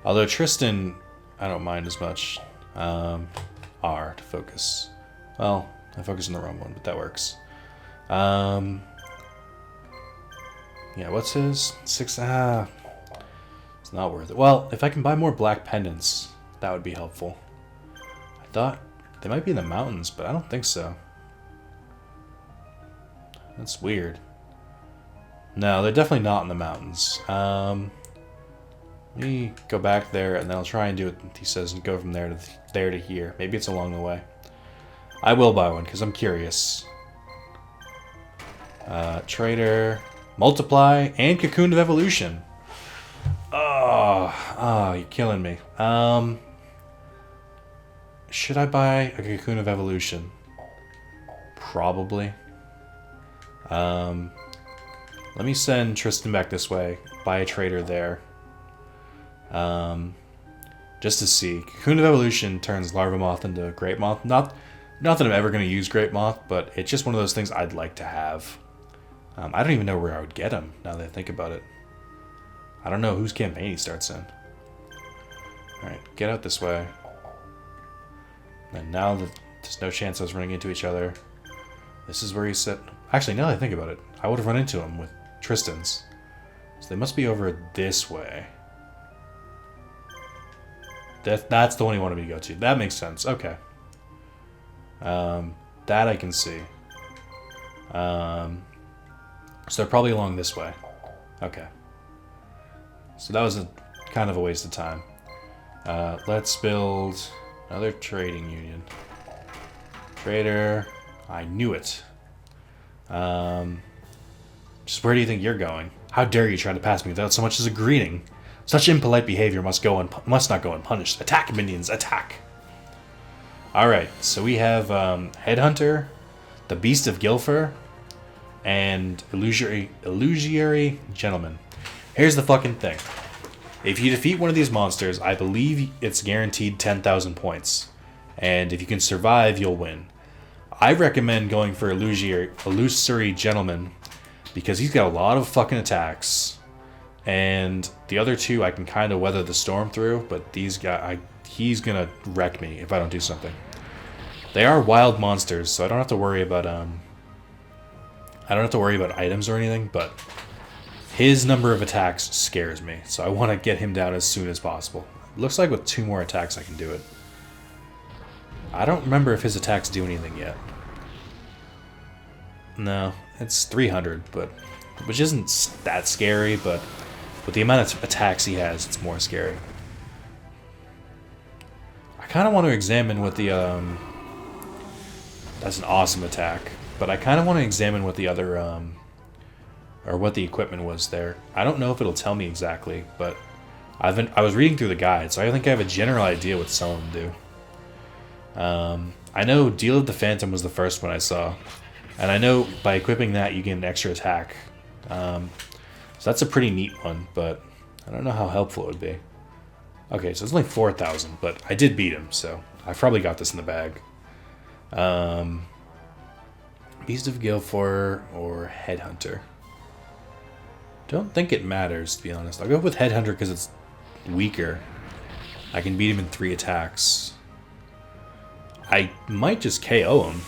Although Tristan, I don't mind as much. R to focus. Well, I focus on the wrong one, but that works. Yeah, what's his? 6, it's not worth it. Well, if I can buy more black pendants, that would be helpful. I thought they might be in the mountains, but I don't think so. That's weird. No, they're definitely not in the mountains. Let me go back there, and then I'll try and do what he says and go from there to here. Maybe it's along the way. I will buy one, because I'm curious. Trader... Multiply and Cocoon of Evolution. Oh, you're killing me. Should I buy a Cocoon of Evolution? Probably. Let me send Tristan back this way. Buy a trader there. Just to see. Cocoon of Evolution turns Larva Moth into Great Moth. Not that I'm ever going to use Great Moth, but it's just one of those things I'd like to have. I don't even know where I would get him, now that I think about it. I don't know whose campaign he starts in. Alright, get out this way. And now that there's no chance of us running into each other, this is where he's set. Actually, now that I think about it, I would have run into him with Tristan's. So they must be over this way. That's the one he wanted me to go to. That makes sense. Okay. That I can see. So they're probably along this way. Okay. So that was kind of a waste of time. Let's build another trading union. Trader. I knew it. Just where do you think you're going? How dare you try to pass me without so much as a greeting? Such impolite behavior must not go unpunished. Attack, minions, attack! Alright, so we have Headhunter, the Beast of Gilfer, and Illusory Gentleman. Here's the fucking thing. If you defeat one of these monsters, I believe it's guaranteed 10,000 points. And if you can survive, you'll win. I recommend going for Illusory Gentleman because he's got a lot of fucking attacks. And the other two I can kind of weather the storm through, but these guys, he's gonna wreck me if I don't do something. They are wild monsters, so I don't have to worry about items or anything, but his number of attacks scares me, so I want to get him down as soon as possible. Looks like with 2 more attacks I can do it. I don't remember if his attacks do anything yet. No, it's 300, which isn't that scary, but with the amount of attacks he has, it's more scary. I kind of want to examine what the... That's an awesome attack. But I kind of want to examine what the other, or what the equipment was there. I don't know if it'll tell me exactly, but I was reading through the guide, so I think I have a general idea what some of them do. I know Deal of the Phantom was the first one I saw, and I know by equipping that you get an extra attack. So that's a pretty neat one, but I don't know how helpful it would be. Okay, so it's only 4,000, but I did beat him, so I probably got this in the bag. Beast of Gilfor or Headhunter. Don't think it matters, to be honest. I'll go with Headhunter because it's weaker. I can beat him in 3 attacks. I might just KO him.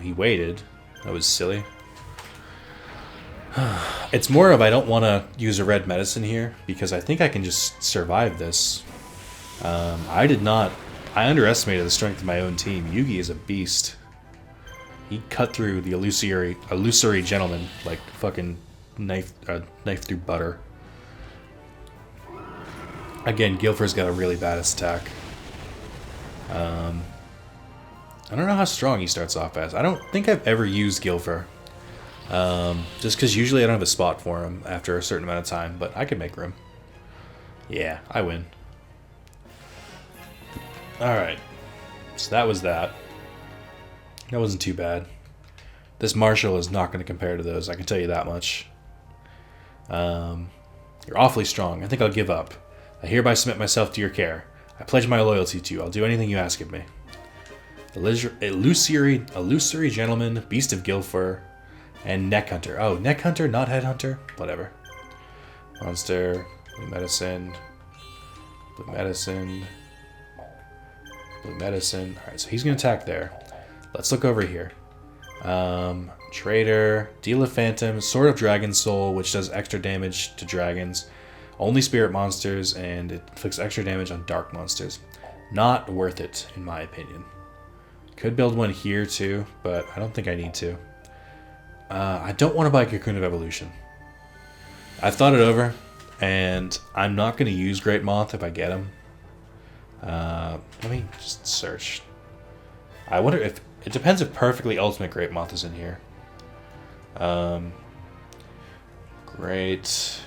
He waited. That was silly. It's more of I don't want to use a red medicine here because I think I can just survive this. I did not. I underestimated the strength of my own team. Yugi is a beast. He cut through the illusory gentleman like fucking knife through butter. Again, Guilford's got a really bad attack. I don't know how strong he starts off as. I don't think I've ever used Guilford. Just because usually I don't have a spot for him after a certain amount of time, but I can make room. Yeah, I win. Alright. So that was that. That wasn't too bad. This Marshall is not going to compare to those, I can tell you that much. You're awfully strong. I think I'll give up. I hereby submit myself to your care. I pledge my loyalty to you. I'll do anything you ask of me. Illusory gentleman, beast of Guilford, and neck hunter. Oh, neck hunter, not head hunter? Whatever. Monster, blue medicine, blue medicine, blue medicine. Alright, so he's going to attack there. Let's look over here. Trader, deal of phantom, sword of dragon soul, which does extra damage to dragons. Only spirit monsters, and it inflicts extra damage on dark monsters. Not worth it, in my opinion. Could build one here too, but I don't think I need to. I don't want to buy Cocoon of Evolution. I've thought it over, and I'm not going to use Great Moth if I get him. Let me just search. I wonder if... It depends if Perfectly Ultimate Great Moth is in here. Great...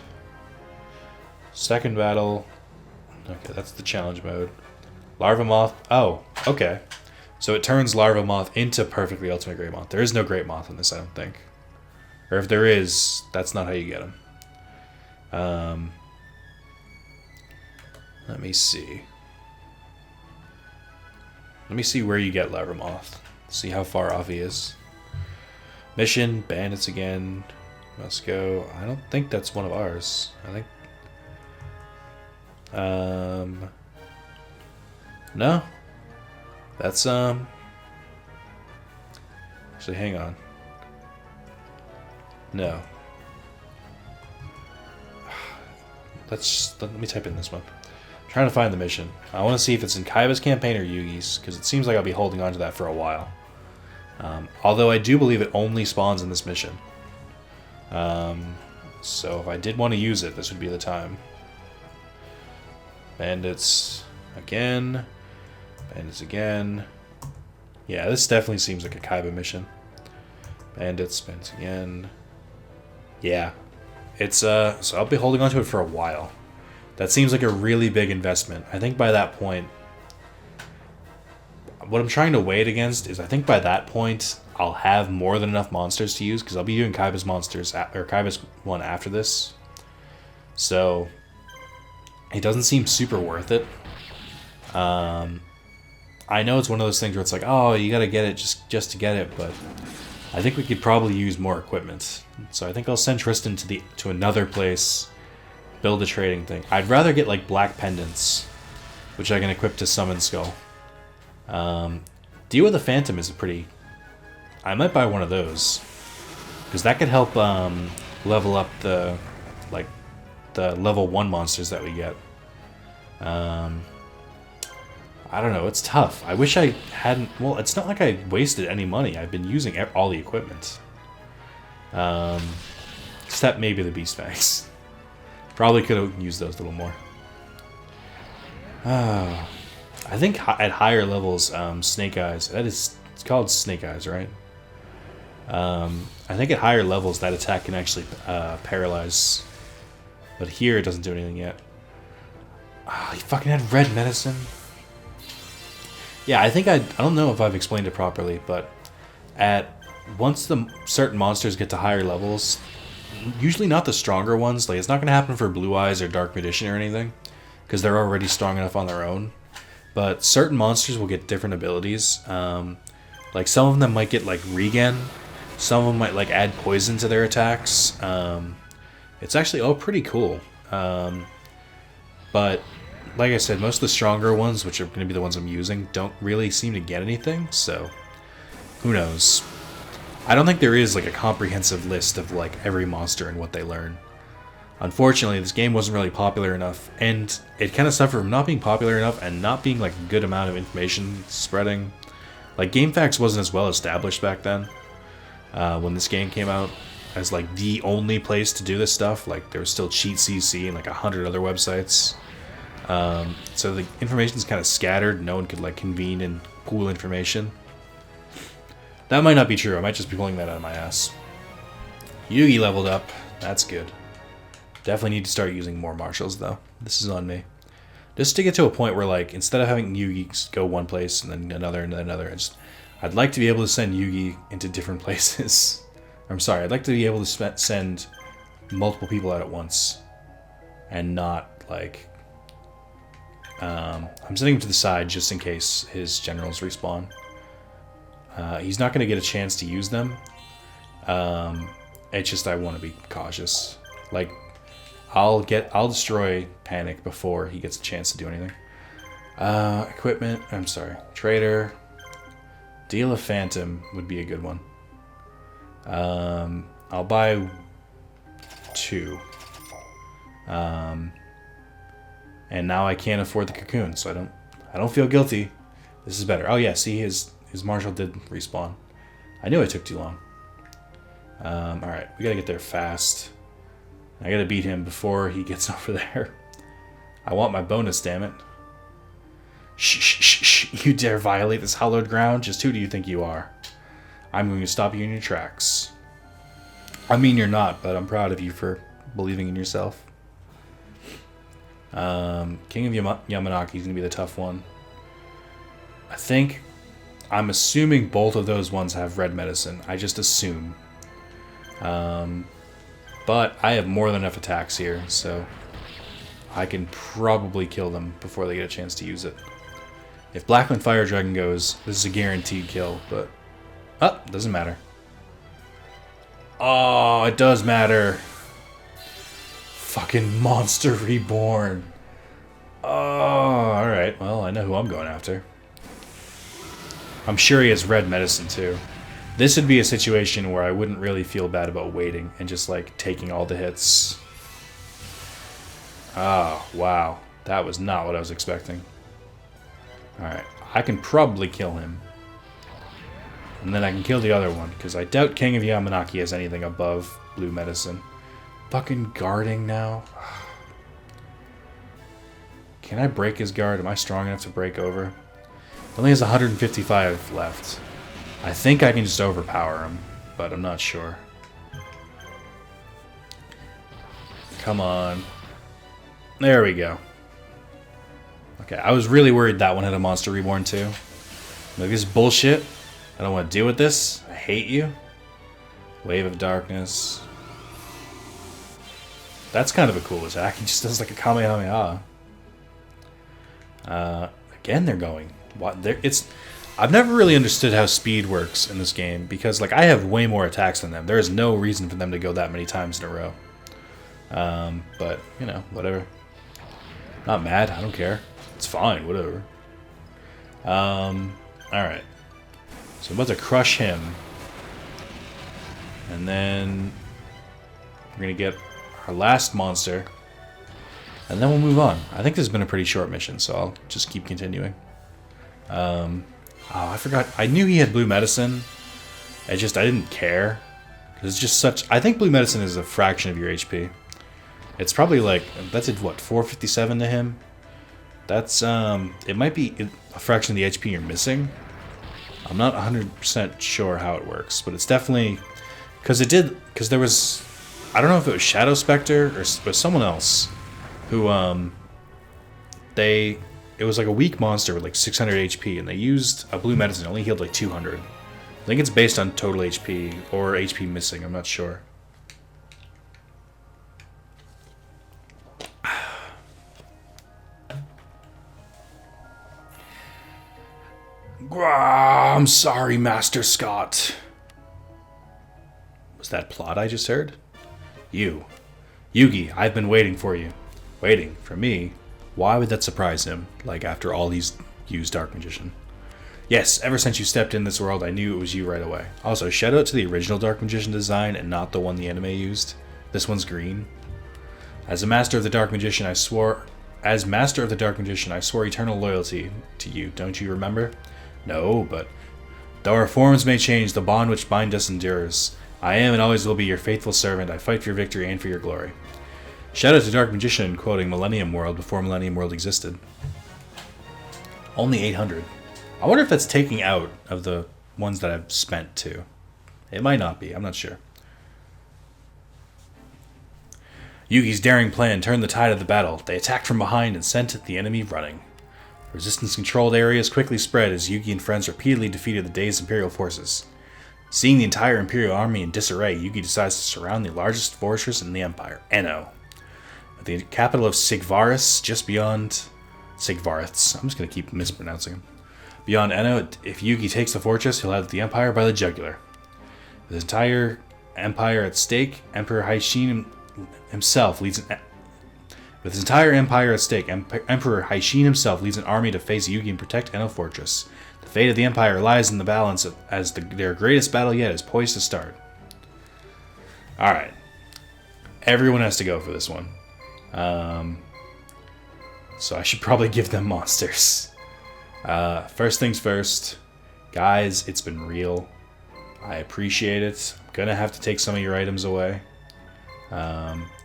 Second battle. Okay, that's the challenge mode. Larva Moth. Oh, okay. So it turns Larva Moth into Perfectly Ultimate Great Moth. There is no Great Moth in this, I don't think. Or if there is, that's not how you get him. Let me see. Let me see where you get Larva Moth. See how far off he is. Mission, bandits again. Must go. I don't think that's one of ours. I think... No. That's, actually, hang on. No. Let me type in this one. I'm trying to find the mission. I want to see if it's in Kaiba's campaign or Yugi's, because it seems like I'll be holding on to that for a while. Although I do believe it only spawns in this mission. So if I did want to use it, this would be the time. Bandits again. Bandits again. Yeah, this definitely seems like a Kaiba mission. Bandits again. Yeah. It's so I'll be holding on to it for a while. That seems like a really big investment. I think by that point, what I'm trying to weigh it against is I think by that point I'll have more than enough monsters to use because I'll be doing Kaiba's monsters or Kaiba's one after this. So it doesn't seem super worth it. I know it's one of those things where it's like, oh, you gotta get it just to get it, but I think we could probably use more equipment. So I think I'll send Tristan to another place, build a trading thing. I'd rather get like black pendants, which I can equip to Summon Skull. Deal with the Phantom is a pretty... I might buy one of those, because that could help level up the level 1 monsters that we get. I don't know, it's tough. I wish I hadn't... Well, it's not like I wasted any money. I've been using all the equipment. Except maybe the Beast Fangs. Probably could have used those a little more. I think at higher levels, Snake Eyes... It's called Snake Eyes, right? I think at higher levels, that attack can actually paralyze. But here, it doesn't do anything yet. Oh, he fucking had red medicine. Yeah, I think I don't know if I've explained it properly, but once the certain monsters get to higher levels, usually not the stronger ones, like it's not going to happen for Blue Eyes or Dark Magician or anything, because they're already strong enough on their own, but certain monsters will get different abilities. Like some of them might get like regen, some of them might like add poison to their attacks. It's actually pretty cool. But like I said, most of the stronger ones, which are going to be the ones I'm using, don't really seem to get anything, so who knows. I don't think there is like a comprehensive list of like every monster and what they learn. Unfortunately, this game wasn't really popular enough, and it kind of suffered from not being popular enough and not being like a good amount of information spreading. Like, GameFAQs wasn't as well established back then when this game came out as like the only place to do this stuff. Like, there was still Cheat CC and like 100 other websites. So the information's kind of scattered. No one could like convene and pool information. That might not be true. I might just be pulling that out of my ass. Yugi leveled up. That's good. Definitely need to start using more marshals, though. This is on me. Just to get to a point where, like, instead of having Yugi go one place and then another and then another, I'd like to be able to send Yugi into different places. I'm sorry, I'd like to be able to send multiple people out at once. And not, like... I'm sending him to the side just in case his generals respawn. He's not going to get a chance to use them. It's just I want to be cautious. Like... I'll destroy Panic before he gets a chance to do anything. Equipment, I'm sorry. Trader. Deal a Phantom would be a good one. I'll buy 2. And now I can't afford the cocoon, so I don't feel guilty. This is better. Oh yeah, see his marshal did respawn. I knew it took too long. Alright, we gotta get there fast. I gotta beat him before he gets over there. I want my bonus, damn it. Shh. You dare violate this hallowed ground? Just who do you think you are? I'm going to stop you in your tracks. I mean, you're not, but I'm proud of you for believing in yourself. King of Yamanaki is going to be the tough one. I'm assuming both of those ones have red medicine. I just assume. But I have more than enough attacks here, so I can probably kill them before they get a chance to use it. If Blackland Fire Dragon goes, this is a guaranteed kill, but... Oh, doesn't matter. Oh, it does matter. Fucking Monster Reborn. Oh, alright. Well, I know who I'm going after. I'm sure he has red medicine, too. This would be a situation where I wouldn't really feel bad about waiting and just, like, taking all the hits. Oh, wow. That was not what I was expecting. Alright. I can probably kill him. And then I can kill the other one, because I doubt King of Yamanaki has anything above blue medicine. Fucking guarding now? Can I break his guard? Am I strong enough to break over? He only has 155 left. I think I can just overpower him, but I'm not sure. Come on. There we go. Okay, I was really worried that one had a Monster Reborn too. Like, this is bullshit. I don't want to deal with this. I hate you. Wave of Darkness. That's kind of a cool attack. He just does like a Kamehameha. Again, they're going. What? I've never really understood how speed works in this game, because like I have way more attacks than them. There is no reason for them to go that many times in a row. But, you know, whatever. Not mad, I don't care. It's fine, whatever. Alright. So I'm about to crush him. And then we're gonna get our last monster. And then we'll move on. I think this has been a pretty short mission, so I'll just keep continuing. Oh, I forgot. I knew he had blue medicine. I didn't care. It's just such... I think blue medicine is a fraction of your HP. It's probably like... That's at what, 457 to him? That's, it might be a fraction of the HP you're missing. I'm not 100% sure how it works, but it's definitely... Because there was... I don't know if it was Shadow Spectre or someone else who, it was like a weak monster with like 600 HP, and they used a blue medicine. It only healed like 200. I think it's based on total HP or HP missing. I'm not sure. I'm sorry, Master Scott. Was that plot I just heard? Yugi, I've been waiting for you. Waiting for me? Why would that surprise him? Like, after all he's used Dark Magician. Yes, ever since you stepped in this world, I knew it was you right away. Also, shout out to the original Dark Magician design and not the one the anime used. This one's green. As a master of the Dark Magician, I swore eternal loyalty to you. Don't you remember? No, but though our forms may change, the bond which binds us endures. I am and always will be your faithful servant. I fight for your victory and for your glory. Shout out to Dark Magician quoting Millennium World before Millennium World existed. Only 800. I wonder if that's taking out of the ones that I've spent too. It might not be. I'm not sure. Yugi's daring plan turned the tide of the battle. They attacked from behind and sent the enemy running. Resistance-controlled areas quickly spread as Yugi and friends repeatedly defeated the dazed Imperial forces. Seeing the entire Imperial army in disarray, Yugi decides to surround the largest fortress in the Empire, Enno. At the capital of Sigvaris, just beyond Sigvariths. I'm just going to keep mispronouncing him. Beyond Enno, if Yugi takes the fortress, he'll have the Empire by the jugular. With his entire empire at stake, Emperor Haishin himself leads an army to face Yugi and protect Enno Fortress. The fate of the Empire lies in the balance as their greatest battle yet is poised to start. Alright. Everyone has to go for this one. So I should probably give them monsters. First things first. Guys, it's been real. I appreciate it. I'm gonna have to take some of your items away.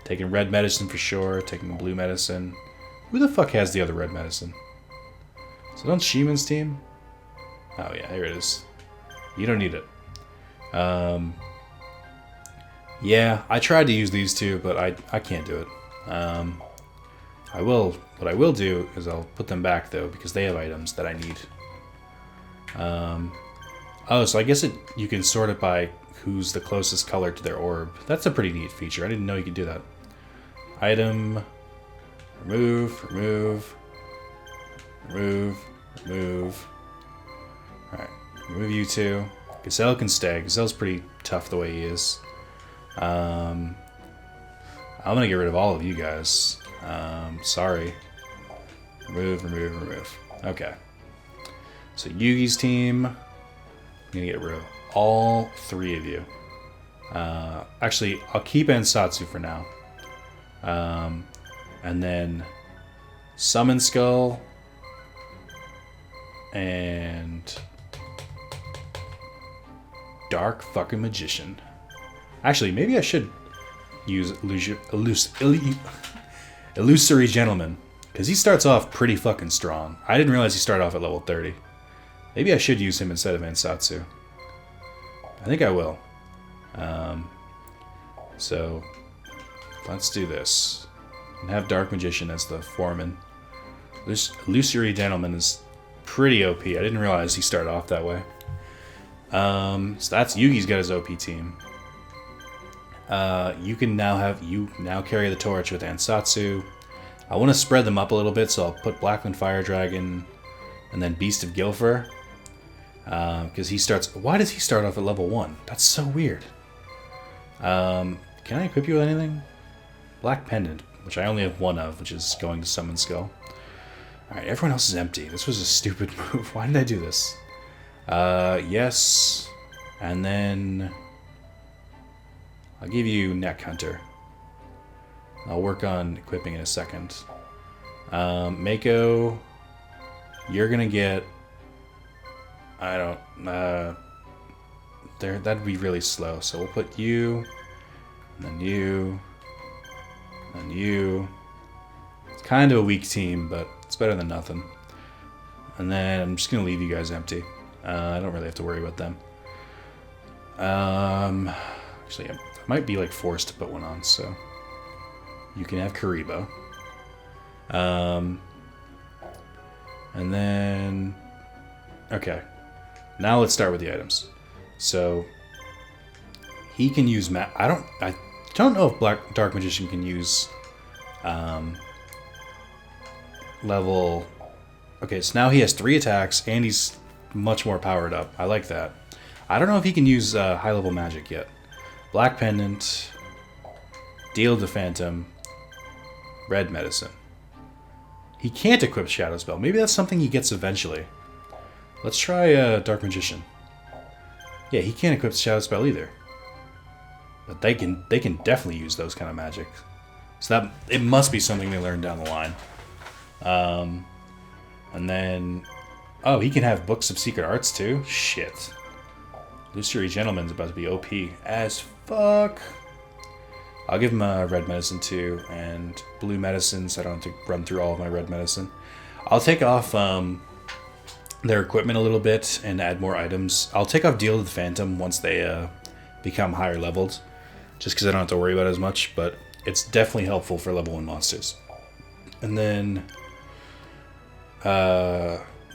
Taking red medicine for sure. Taking blue medicine. Who the fuck has the other red medicine? Is it on Shimon's team? Oh yeah, here it is. You don't need it. Yeah, I tried to use these two, but I can't do it. What I will do is I'll put them back though, because they have items that I need. Oh, so I guess you can sort it by who's the closest color to their orb. That's a pretty neat feature. I didn't know you could do that. Item, remove. Alright, remove you two. Gazelle can stay. Gazelle's pretty tough the way he is. I'm gonna get rid of all of you guys. Sorry. Remove. Okay. So Yugi's team, I'm gonna get rid of all three of you. Actually, I'll keep Ansatsu for now. And then Summon Skull and Dark fucking Magician. Actually, maybe I should use Illusory Gentleman, because he starts off pretty fucking strong. I didn't realize he started off at level 30. Maybe I should use him instead of Ansatsu. I think I will. So let's do this. And have Dark Magician as the foreman. Illusory Gentleman is pretty OP. I didn't realize he started off that way. So that's Yugi's got his OP team. You now carry the torch with Ansatsu. I want to spread them up a little bit, so I'll put Blackland Fire Dragon and then Beast of Gilfer. Because he starts... Why does he start off at level 1? That's so weird. Can I equip you with anything? Black Pendant, which I only have one of, which is going to Summon Skull. Alright, everyone else is empty. This was a stupid move. Why did I do this? Yes. And then... I'll give you Neck Hunter. I'll work on equipping in a second. Mako, you're gonna get... I don't... that'd be really slow. So we'll put you, and then you, and then you. It's kind of a weak team, but it's better than nothing. And then I'm just gonna leave you guys empty. I don't really have to worry about them. Actually, I might be like forced to put one on, so you can have Karibo. And then, okay. Now let's start with the items. So he can use I don't know if Dark Magician can use level. Okay, so now he has 3 attacks and he's much more powered up. I like that. I don't know if he can use high level magic yet. Black Pendant, Deal to Phantom, Red Medicine. He can't equip Shadow Spell. Maybe that's something he gets eventually. Let's try Dark Magician. Yeah, he can't equip the Shadow Spell either. But they can definitely use those kind of magic. So that it must be something they learned down the line. And then... Oh, he can have Books of Secret Arts too? Shit. Illusory Gentleman's about to be OP as fuck. I'll give him a red medicine too, and blue medicine, so I don't have to run through all of my red medicine. I'll take off their equipment a little bit and add more items. I'll take off Deal to the Phantom once they become higher leveled, just because I don't have to worry about it as much, but it's definitely helpful for level 1 monsters. And then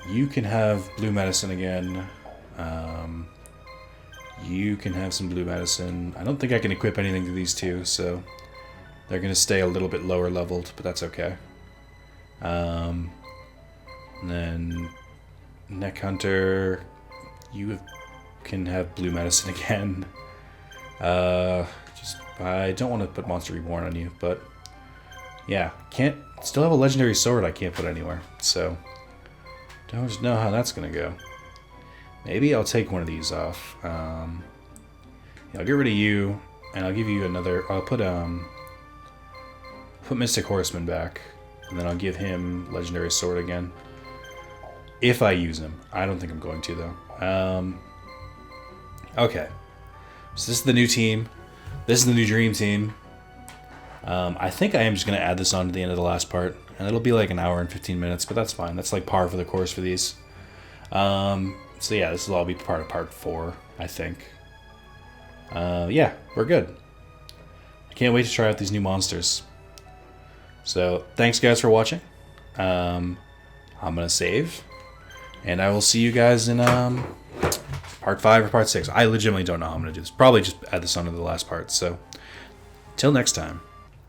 you can have blue medicine again. You can have some blue medicine. I don't think I can equip anything to these two, so they're going to stay a little bit lower leveled, but that's okay. And then Neck Hunter, you can have blue medicine again. I don't want to put Monster Reborn on you, but yeah, still have a legendary sword I can't put anywhere, so don't know how that's going to go. Maybe I'll take one of these off. Yeah, I'll get rid of you, and I'll give you another. I'll put Mystic Horseman back, and then I'll give him Legendary Sword again. If I use him, I don't think I'm going to though. Okay, so this is the new team. This is the new Dream Team. I think I am just gonna add this on to the end of the last part, and it'll be like an hour and 15 minutes, but that's fine. That's like par for the course for these. So yeah, this will all be part of part 4, I think. Yeah, we're good. I can't wait to try out these new monsters. So, thanks guys for watching. I'm gonna save. And I will see you guys in part 5 or part 6. I legitimately don't know how I'm gonna do this. Probably just add this on to the last part. So, till next time.